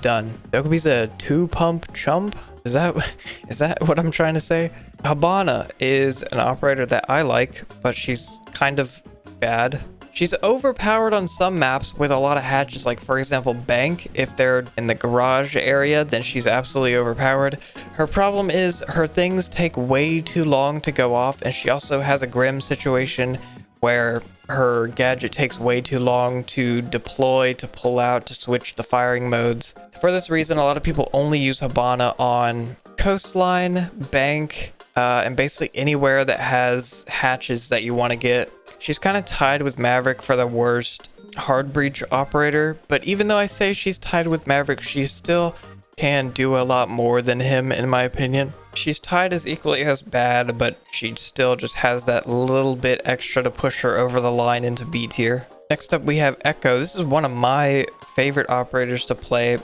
done. Dokkaebi's a 2-pump chump? Is that what I'm trying to say? Habana is an operator that I like, but she's kind of bad. She's overpowered on some maps with a lot of hatches, like for example Bank. If they're in the garage area, then she's absolutely overpowered. Her problem is her things take way too long to go off, and she also has a Grim situation where her gadget takes way too long to deploy, to pull out, to switch the firing modes. For this reason, a lot of people only use Habana on coastline, bank, and basically anywhere that has hatches that you want to get. She's kind of tied with Maverick for the worst hard breach operator, but even though I say she's tied with Maverick, she still can do a lot more than him in my opinion. She's tied as equally as bad, but she still just has that little bit extra to push her over the line into B tier. Next up we have Echo. This is one of my favorite operators to play.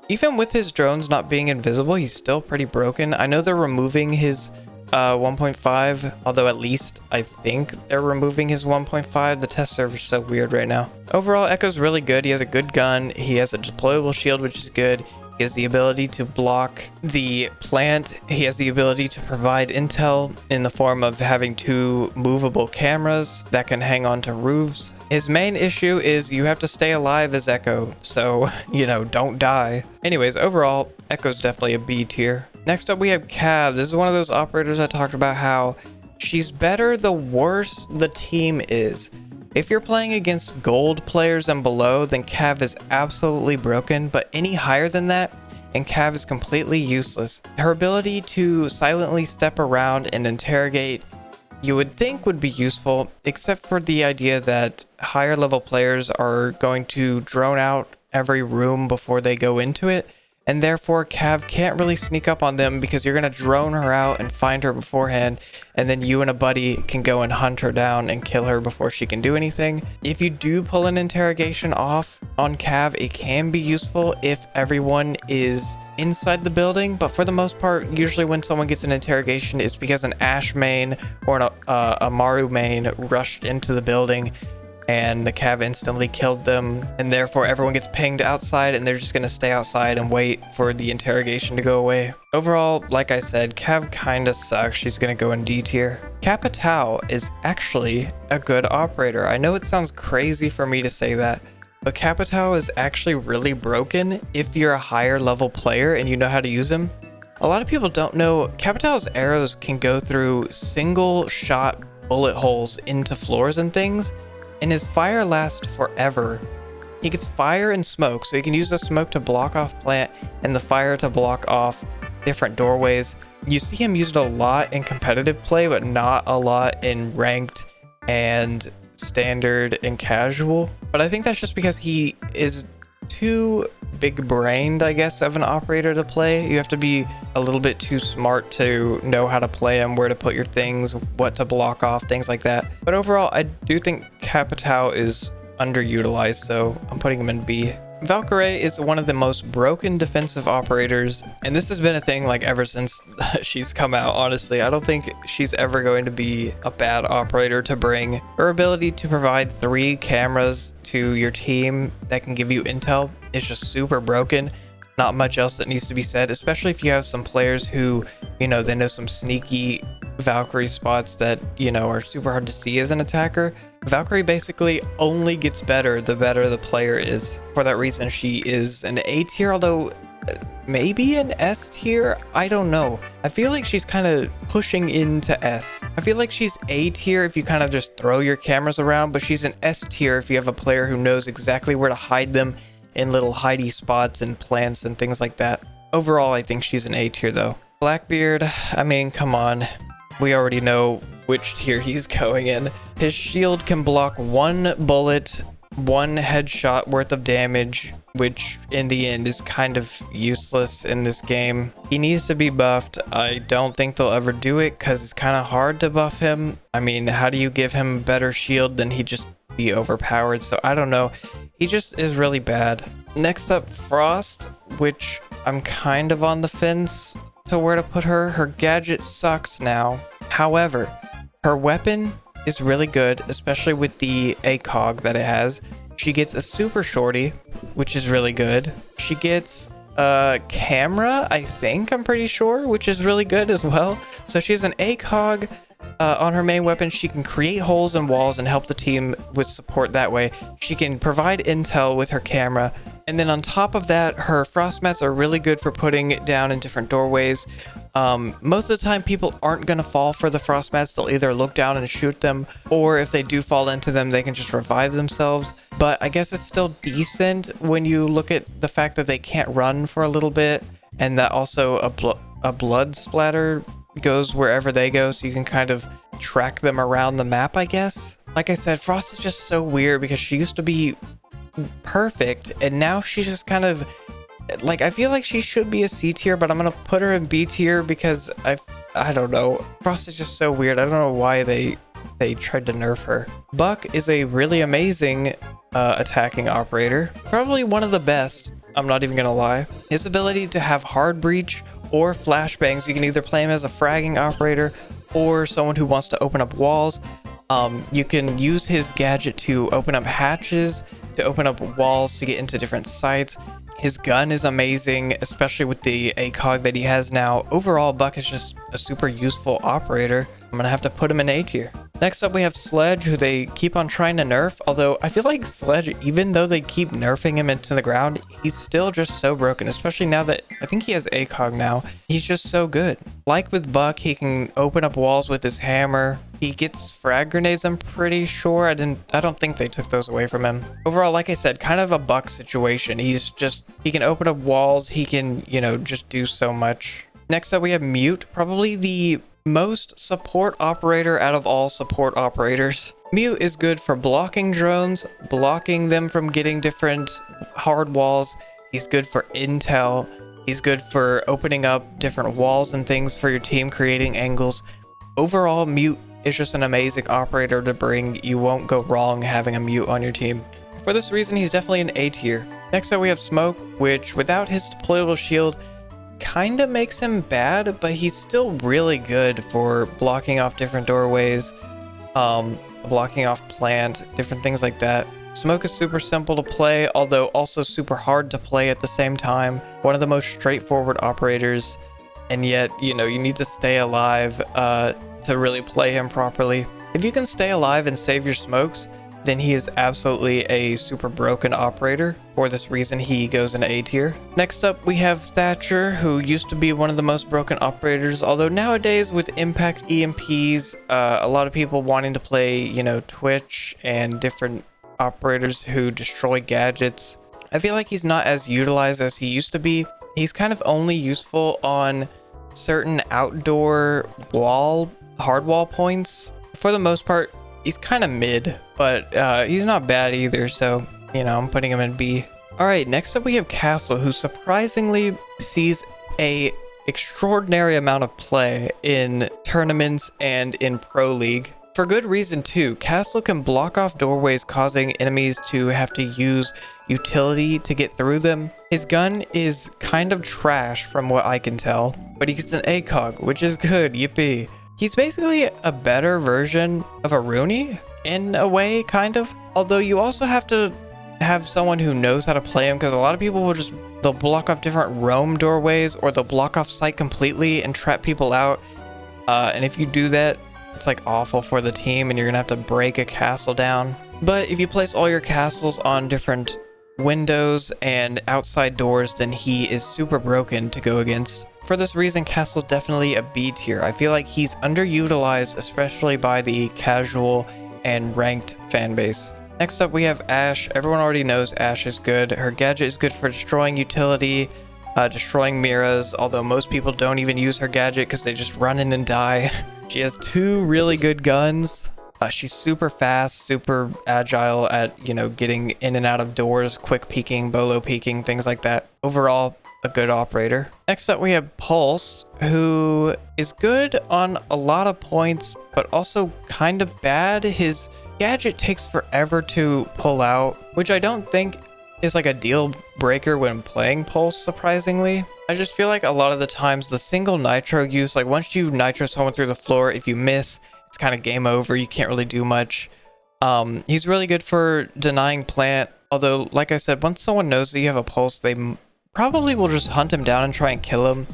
Even with his drones not being invisible, he's still pretty broken. I know they're removing his 1.5, although at least I think they're removing his 1.5. The test server's so weird right now. Overall, Echo's really good. He has a good gun. He has a deployable shield, which is good. He has the ability to block the plant. He has the ability to provide intel in the form of having 2 movable cameras that can hang onto roofs. His main issue is you have to stay alive as Echo, so, you know, don't die. Anyways, overall, Echo's definitely a B tier. Next up, we have Cav. This is one of those operators I talked about how she's better the worse the team is. If you're playing against gold players and below, then Cav is absolutely broken, but any higher than that, and Cav is completely useless. Her ability to silently step around and interrogate, you would think would be useful, except for the idea that higher level players are going to drone out every room before they go into it, and therefore Cav can't really sneak up on them because you're going to drone her out and find her beforehand, and then you and a buddy can go and hunt her down and kill her before she can do anything. If you do pull an interrogation off on Cav, it can be useful if everyone is inside the building, but for the most part, usually when someone gets an interrogation, it's because an Ashe main or a Maru main rushed into the building and the Cav instantly killed them, and therefore everyone gets pinged outside and they're just going to stay outside and wait for the interrogation to go away. Overall, like I said, Cav kinda sucks. She's going to go in D tier. Capitao is actually a good operator. I know it sounds crazy for me to say that, but Capitao is actually really broken if you're a higher level player and you know how to use him. A lot of people don't know Capitao's arrows can go through single shot bullet holes into floors and things, and his fire lasts forever. He gets fire and smoke, so you can use the smoke to block off plant and the fire to block off different doorways. You see him used a lot in competitive play, but not a lot in ranked and standard and casual. But I think that's just because he is too big-brained, I guess, of an operator to play. You have to be a little bit too smart to know how to play him, where to put your things, what to block off, things like that. But overall, I do think Capitao is underutilized, so I'm putting him in B. Valkyrie is one of the most broken defensive operators, and this has been a thing like ever since she's come out. Honestly, I don't think she's ever going to be a bad operator to bring. Her ability to provide 3 cameras to your team that can give you intel is just super broken. Not much else that needs to be said, especially if you have some players who, they know some sneaky Valkyrie spots that, are super hard to see as an attacker. Valkyrie basically only gets better the better the player is. For that reason, she is an A tier, although maybe an S tier? I don't know. I feel like she's kind of pushing into S. I feel like she's A tier if you kind of just throw your cameras around, but she's an S tier if you have a player who knows exactly where to hide them in little hidey spots and plants and things like that. Overall, I think she's an A tier though. Blackbeard, I mean, come on. We already know which tier he's going in. His shield can block one bullet, one headshot worth of damage, which in the end is kind of useless in this game. He needs to be buffed. I don't think they'll ever do it because it's kind of hard to buff him. I mean, how do you give him better shield than he just be overpowered? So I don't know. He just is really bad. Next up, Frost, which I'm kind of on the fence to where to put her. Her gadget sucks now. However, her weapon is really good, especially with the ACOG that it has. She gets a super shorty, which is really good. She gets a camera, I'm pretty sure, which is really good as well. So she has an ACOG on her main weapon. She can create holes in walls and help the team with support that way. She can provide intel with her camera. And then on top of that, her frost mats are really good for putting it down in different doorways. Most of the time, people aren't going to fall for the frost mats. They'll either look down and shoot them, or if they do fall into them, they can just revive themselves. But I guess it's still decent when you look at the fact that they can't run for a little bit, and that also a blood splatter goes wherever they go, so you can kind of track them around the map, I guess. Like I said, Frost is just so weird because she used to be perfect, and now she's just kind of like, I feel like she should be a C tier, but I'm gonna put her in B tier because I don't know. Frost is just so weird. I don't know why they tried to nerf her. Buck is a really amazing attacking operator, probably one of the best. I'm not even gonna lie. His ability to have hard breach or flashbangs, you can either play him as a fragging operator or someone who wants to open up walls. You can use his gadget to open up hatches, to open up walls to get into different sites. His gun is amazing, especially with the ACOG that he has now. Overall, Buck is just a super useful operator. I'm gonna have to put him in A tier. Next up, we have Sledge, who they keep on trying to nerf. Although I feel like Sledge, even though they keep nerfing him into the ground, he's still just so broken, especially now that I think he has ACOG now. He's just so good. Like with Buck, he can open up walls with his hammer. He gets frag grenades, I'm pretty sure. I don't think they took those away from him. Overall, like I said, kind of a Buck situation. He can open up walls. He can, just do so much. Next up, we have Mute, probably the most support operator out of all support operators. Mute is good for blocking drones, blocking them from getting different hard walls. He's good for intel. He's good for opening up different walls and things for your team, creating angles. Overall, Mute is just an amazing operator to bring. You won't go wrong having a Mute on your team. For this reason, he's definitely an A tier. Next up, we have Smoke, which without his deployable shield, kind of makes him bad, but he's still really good for blocking off different doorways, blocking off plant, different things like that. Smoke is super simple to play, although also super hard to play at the same time. One of the most straightforward operators, and yet, you need to stay alive to really play him properly. If you can stay alive and save your smokes, then he is absolutely a super broken operator. For this reason, he goes in A tier. Next up, we have Thatcher, who used to be one of the most broken operators, although nowadays with impact EMPs, a lot of people wanting to play, Twitch and different operators who destroy gadgets. I feel like he's not as utilized as he used to be. He's kind of only useful on certain outdoor hard wall points. For the most part, he's kind of mid, but he's not bad either, so, I'm putting him in B. Alright, next up we have Castle, who surprisingly sees a extraordinary amount of play in tournaments and in Pro League. For good reason too. Castle can block off doorways, causing enemies to have to use utility to get through them. His gun is kind of trash from what I can tell, but he gets an ACOG, which is good, yippee. He's basically a better version of a Rooney in a way, kind of. Although you also have to have someone who knows how to play him, because a lot of people will just, they'll block off different roam doorways, or they'll block off sight completely and trap people out. And if you do that, it's like awful for the team, and you're gonna have to break a castle down. But if you place all your castles on different windows and outside doors, then he is super broken to go against. For this reason, Castle's definitely a B tier. I feel like he's underutilized, especially by the casual and ranked fan base. Next up, we have Ashe. Everyone already knows Ashe is good. Her gadget is good for destroying utility, destroying Miras, although most people don't even use her gadget because they just run in and die. She has 2 really good guns. She's super fast, super agile at, you know, getting in and out of doors, quick peeking, bolo peeking, things like that. Overall, a good operator. Next up, we have Pulse, who is good on a lot of points, but also kind of bad. His gadget takes forever to pull out, which I don't think is like a deal breaker when playing Pulse, surprisingly. I just feel like a lot of the times the single nitro use, like once you nitro someone through the floor, if you miss, it's kind of game over. You can't really do much. He's really good for denying plant, although like I said, once someone knows that you have a Pulse, they probably will just hunt him down and try and kill him.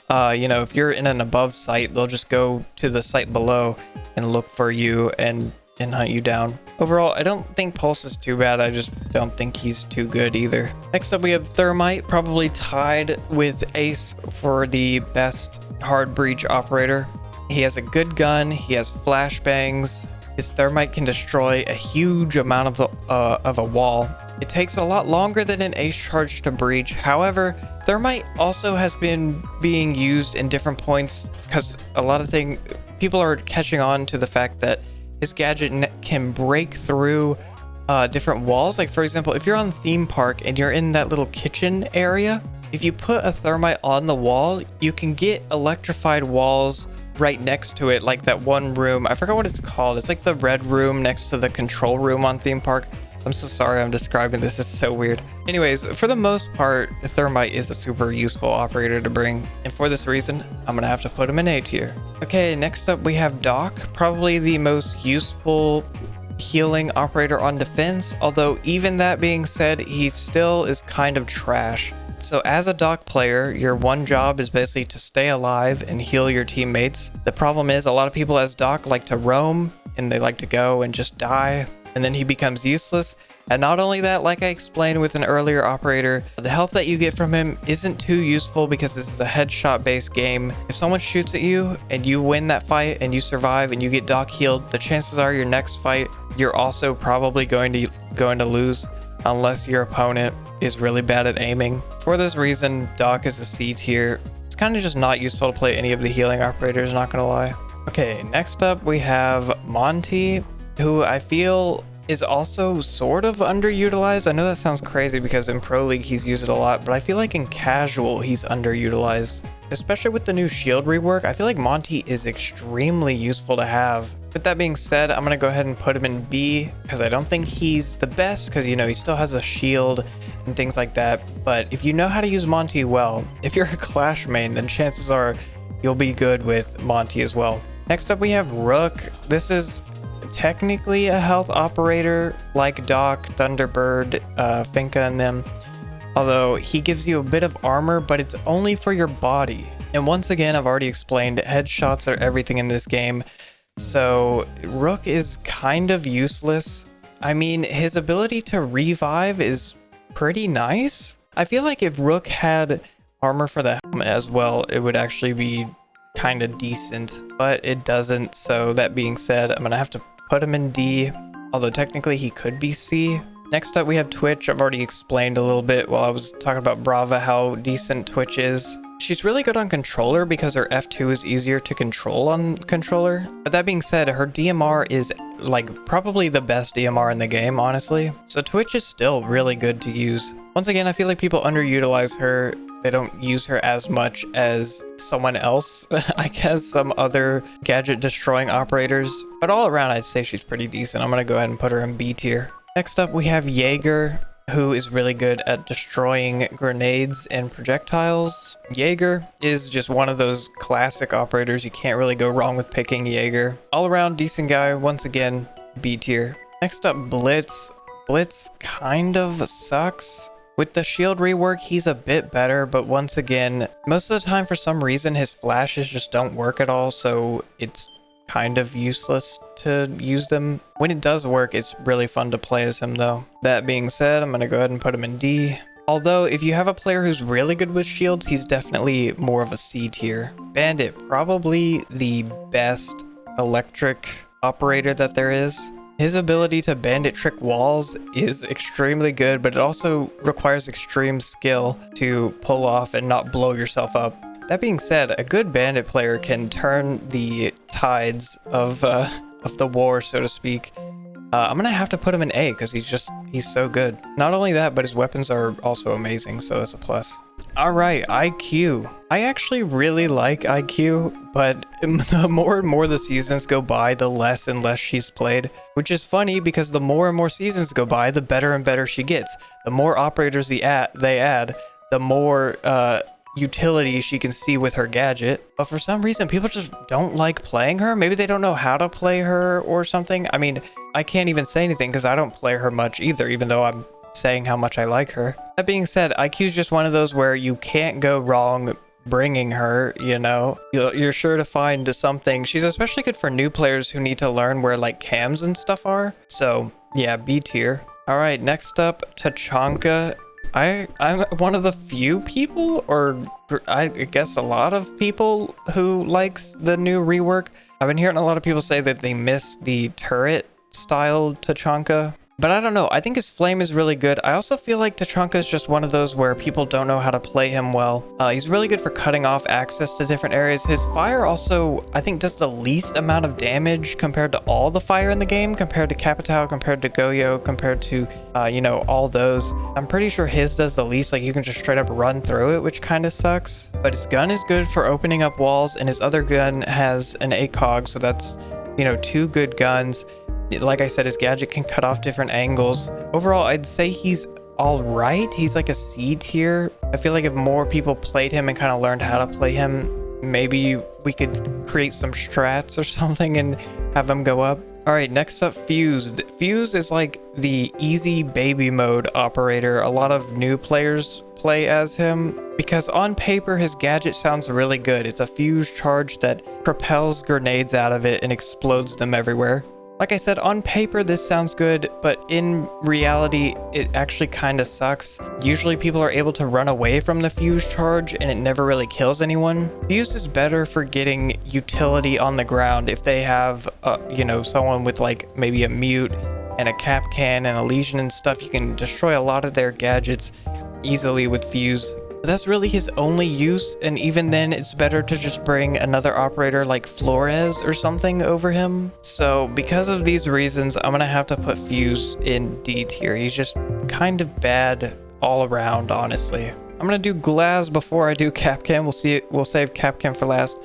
You know, if you're in an above site, they'll just go to the site below and look for you and hunt you down. Overall, I don't think Pulse is too bad. I just don't think he's too good either. Next up, we have Thermite, probably tied with Ace for the best hard breach operator. He has a good gun. He has flashbangs. His Thermite can destroy a huge amount of a wall. It takes a lot longer than an Ace charge to breach. However, Thermite also has been being used in different points because a lot of people are catching on to the fact that his gadget can break through different walls. Like for example, if you're on theme park and you're in that little kitchen area, if you put a Thermite on the wall, you can get electrified walls right next to it, like that one room. I forgot what it's called. It's like the red room next to the control room on theme park. I'm so sorry I'm describing this, it's so weird. Anyways, for the most part, Thermite is a super useful operator to bring, and for this reason, I'm gonna have to put him in A tier. Okay, next up we have Doc, probably the most useful healing operator on defense, although even that being said, he still is kind of trash. So as a Doc player, your one job is basically to stay alive and heal your teammates. The problem is a lot of people as Doc like to roam and they like to go and just die, and then he becomes useless. And not only that, like I explained with an earlier operator, the health that you get from him isn't too useful because this is a headshot based game. If someone shoots at you and you win that fight and you survive and you get Doc healed, the chances are your next fight you're also probably going to lose unless your opponent is really bad at aiming. For this reason, Doc is a C tier. It's kind of just not useful to play any of the healing operators, not gonna lie. Okay, next up we have Monty, who I feel is also sort of underutilized. I know that sounds crazy because in Pro League he's used it a lot, but I feel like in casual he's underutilized. Especially with the new shield rework, I feel like Monty is extremely useful to have. With that being said, I'm gonna go ahead and put him in B because I don't think he's the best because, you know, he still has a shield and things like that. But if you know how to use Monty well, if you're a Clash main, then chances are you'll be good with Monty as well. Next up we have Rook. This is technically a health operator like Doc, Thunderbird, Finka and them. Although he gives you a bit of armor, but it's only for your body. And once again, I've already explained, headshots are everything in this game. So Rook is kind of useless. I mean, his ability to revive is pretty nice. I feel like if Rook had armor for the helmet as well, it would actually be kind of decent, but it doesn't. So that being said, I'm gonna have to put him in D, although technically he could be C. Next up we have Twitch. I've already explained a little bit while I was talking about Brava how decent Twitch is. She's really good on controller because her F2 is easier to control on controller. But that being said, her DMR is like probably the best DMR in the game, honestly. So Twitch is still really good to use. Once again, I feel like people underutilize her. They don't use her as much as someone else, I guess, some other gadget destroying operators. But all around, I'd say she's pretty decent. I'm gonna go ahead and put her in B tier. Next up, we have Jaeger, who is really good at destroying grenades and projectiles. Jaeger is just one of those classic operators. You can't really go wrong with picking Jaeger. All around decent guy, once again, B tier. Next up, Blitz. Blitz kind of sucks. With the shield rework, he's a bit better, but once again, most of the time for some reason his flashes just don't work at all, so it's kind of useless to use them. When it does work, it's really fun to play as him though. That being said, I'm gonna go ahead and put him in D. Although, if you have a player who's really good with shields, he's definitely more of a C tier. Bandit, probably the best electric operator that there is. His ability to bandit trick walls is extremely good, but it also requires extreme skill to pull off and not blow yourself up. That being said, a good bandit player can turn the tides of the war, so to speak. I'm gonna have to put him in A because he's so good. Not only that, but his weapons are also amazing, so that's a plus. All right, IQ. I actually really like IQ, but the more and more the seasons go by, the less and less she's played, which is funny because the more and more seasons go by, the better and better she gets. The more operators they add, the more utility she can see with her gadget. But for some reason, people just don't like playing her. Maybe they don't know how to play her or something. I mean, I can't even say anything because I don't play her much either, even though I'm saying how much I like her. That being said, IQ is just one of those where you can't go wrong bringing her, you know? You're sure to find something. She's especially good for new players who need to learn where like cams and stuff are. So yeah, B tier. All right, next up, Tachanka. I'm one of the few people, or I guess a lot of people, who likes the new rework. I've been hearing a lot of people say that they miss the turret style Tachanka. But I don't know, I think his flame is really good. I also feel like Tachanka is just one of those where people don't know how to play him well. He's really good for cutting off access to different areas. His fire also, I think, does the least amount of damage compared to all the fire in the game, compared to Capitao, compared to Goyo, compared to, you know, all those. I'm pretty sure his does the least, like you can just straight up run through it, which kind of sucks. But his gun is good for opening up walls, and his other gun has an ACOG, so that's, you know, 2 good guns. Like I said, his gadget can cut off different angles. Overall, I'd say he's all right. He's like a C tier. I feel like if more people played him and kind of learned how to play him, maybe we could create some strats or something and have him go up. All right, next up, Fuse. Fuse is like the easy baby mode operator. A lot of new players play as him because on paper his gadget sounds really good. It's a fuse charge that propels grenades out of it and explodes them everywhere. Like I said, on paper this sounds good, but in reality it actually kind of sucks. Usually people are able to run away from the fuse charge and it never really kills anyone. Fuse is better for getting utility on the ground if they have you know, someone with like maybe a mute and a cap can and a legion and stuff. You can destroy a lot of their gadgets easily with Fuse. But that's really his only use, and even then it's better to just bring another operator like Flores or something over him. So because of these reasons, I'm gonna have to put Fuse in D tier. He's just kind of bad all around, honestly. I'm gonna do Glaz before I do Capcam. We'll save Capcam for last.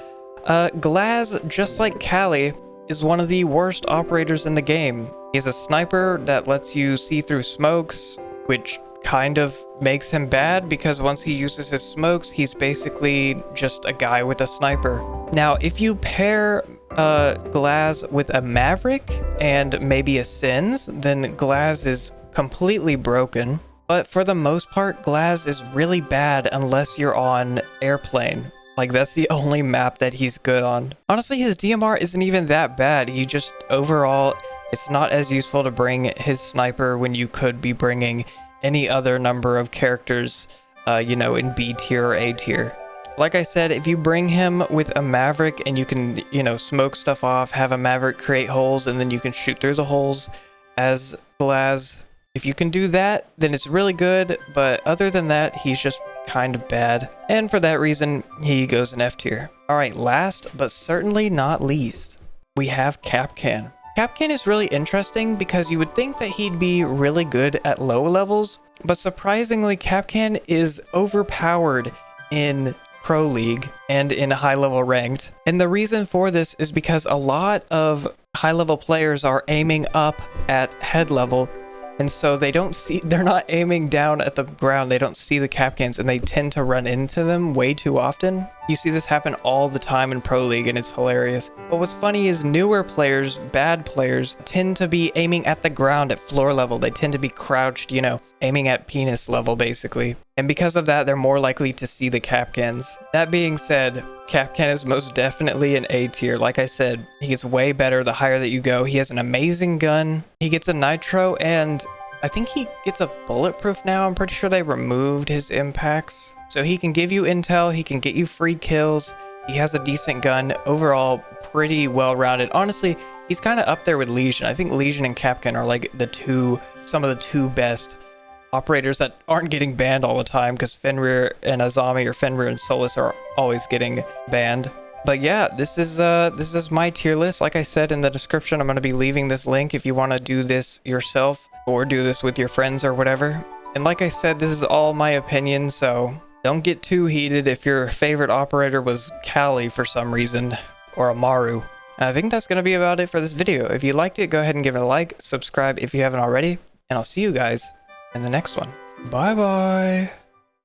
Glaz, just like Callie, is one of the worst operators in the game. He's a sniper that lets you see through smokes, which kind of makes him bad because once he uses his smokes, he's basically just a guy with a sniper. Now, if you pair Glaz with a Maverick and maybe a Sins, then Glaz is completely broken. But for the most part, Glaz is really bad unless you're on Airplane. Like, that's the only map that he's good on. Honestly, his DMR isn't even that bad. He just, overall, it's not as useful to bring his sniper when you could be bringing any other number of characters, you know, in B tier or A tier. Like I said, if you bring him with a Maverick and you can, you know, smoke stuff off, have a Maverick create holes, and then you can shoot through the holes as Glaz. If you can do that, then it's really good, but other than that, he's just kind of bad. And for that reason, he goes in F tier. All right, last but certainly not least, we have Capcan. Capcan is really interesting because you would think that he'd be really good at low levels, but surprisingly, Capcan is overpowered in Pro League and in high level ranked. And the reason for this is because a lot of high level players are aiming up at head level And so they're not aiming down at the ground. They don't see the Kapkans, and they tend to run into them way too often. You see this happen all the time in Pro League, and it's hilarious. But what's funny is newer players, bad players, tend to be aiming at the ground at floor level. They tend to be crouched, aiming at penis level, basically. And because of that, they're more likely to see the Kapkans. That being said, Kapkan is most definitely an A tier. Like I said, he gets way better the higher that you go. He has an amazing gun. He gets a nitro, and I think he gets a bulletproof now. I'm pretty sure they removed his impacts. So he can give you intel, he can get you free kills. He has a decent gun. Overall, pretty well-rounded. Honestly, he's kind of up there with Legion. I think Legion and Kapkan are like some of the two best operators that aren't getting banned all the time, because Fenrir and Azami, or Fenrir and Solus, are always getting banned. But yeah, this is my tier list. Like I said in the description, I'm going to be leaving this link if you want to do this yourself or do this with your friends or whatever. And like I said, this is all my opinion, so don't get too heated if your favorite operator was Kali for some reason, or Amaru. And I think that's going to be about it for this video. If you liked it, go ahead and give it a like, subscribe if you haven't already, and I'll see you guys in the next one. Bye bye.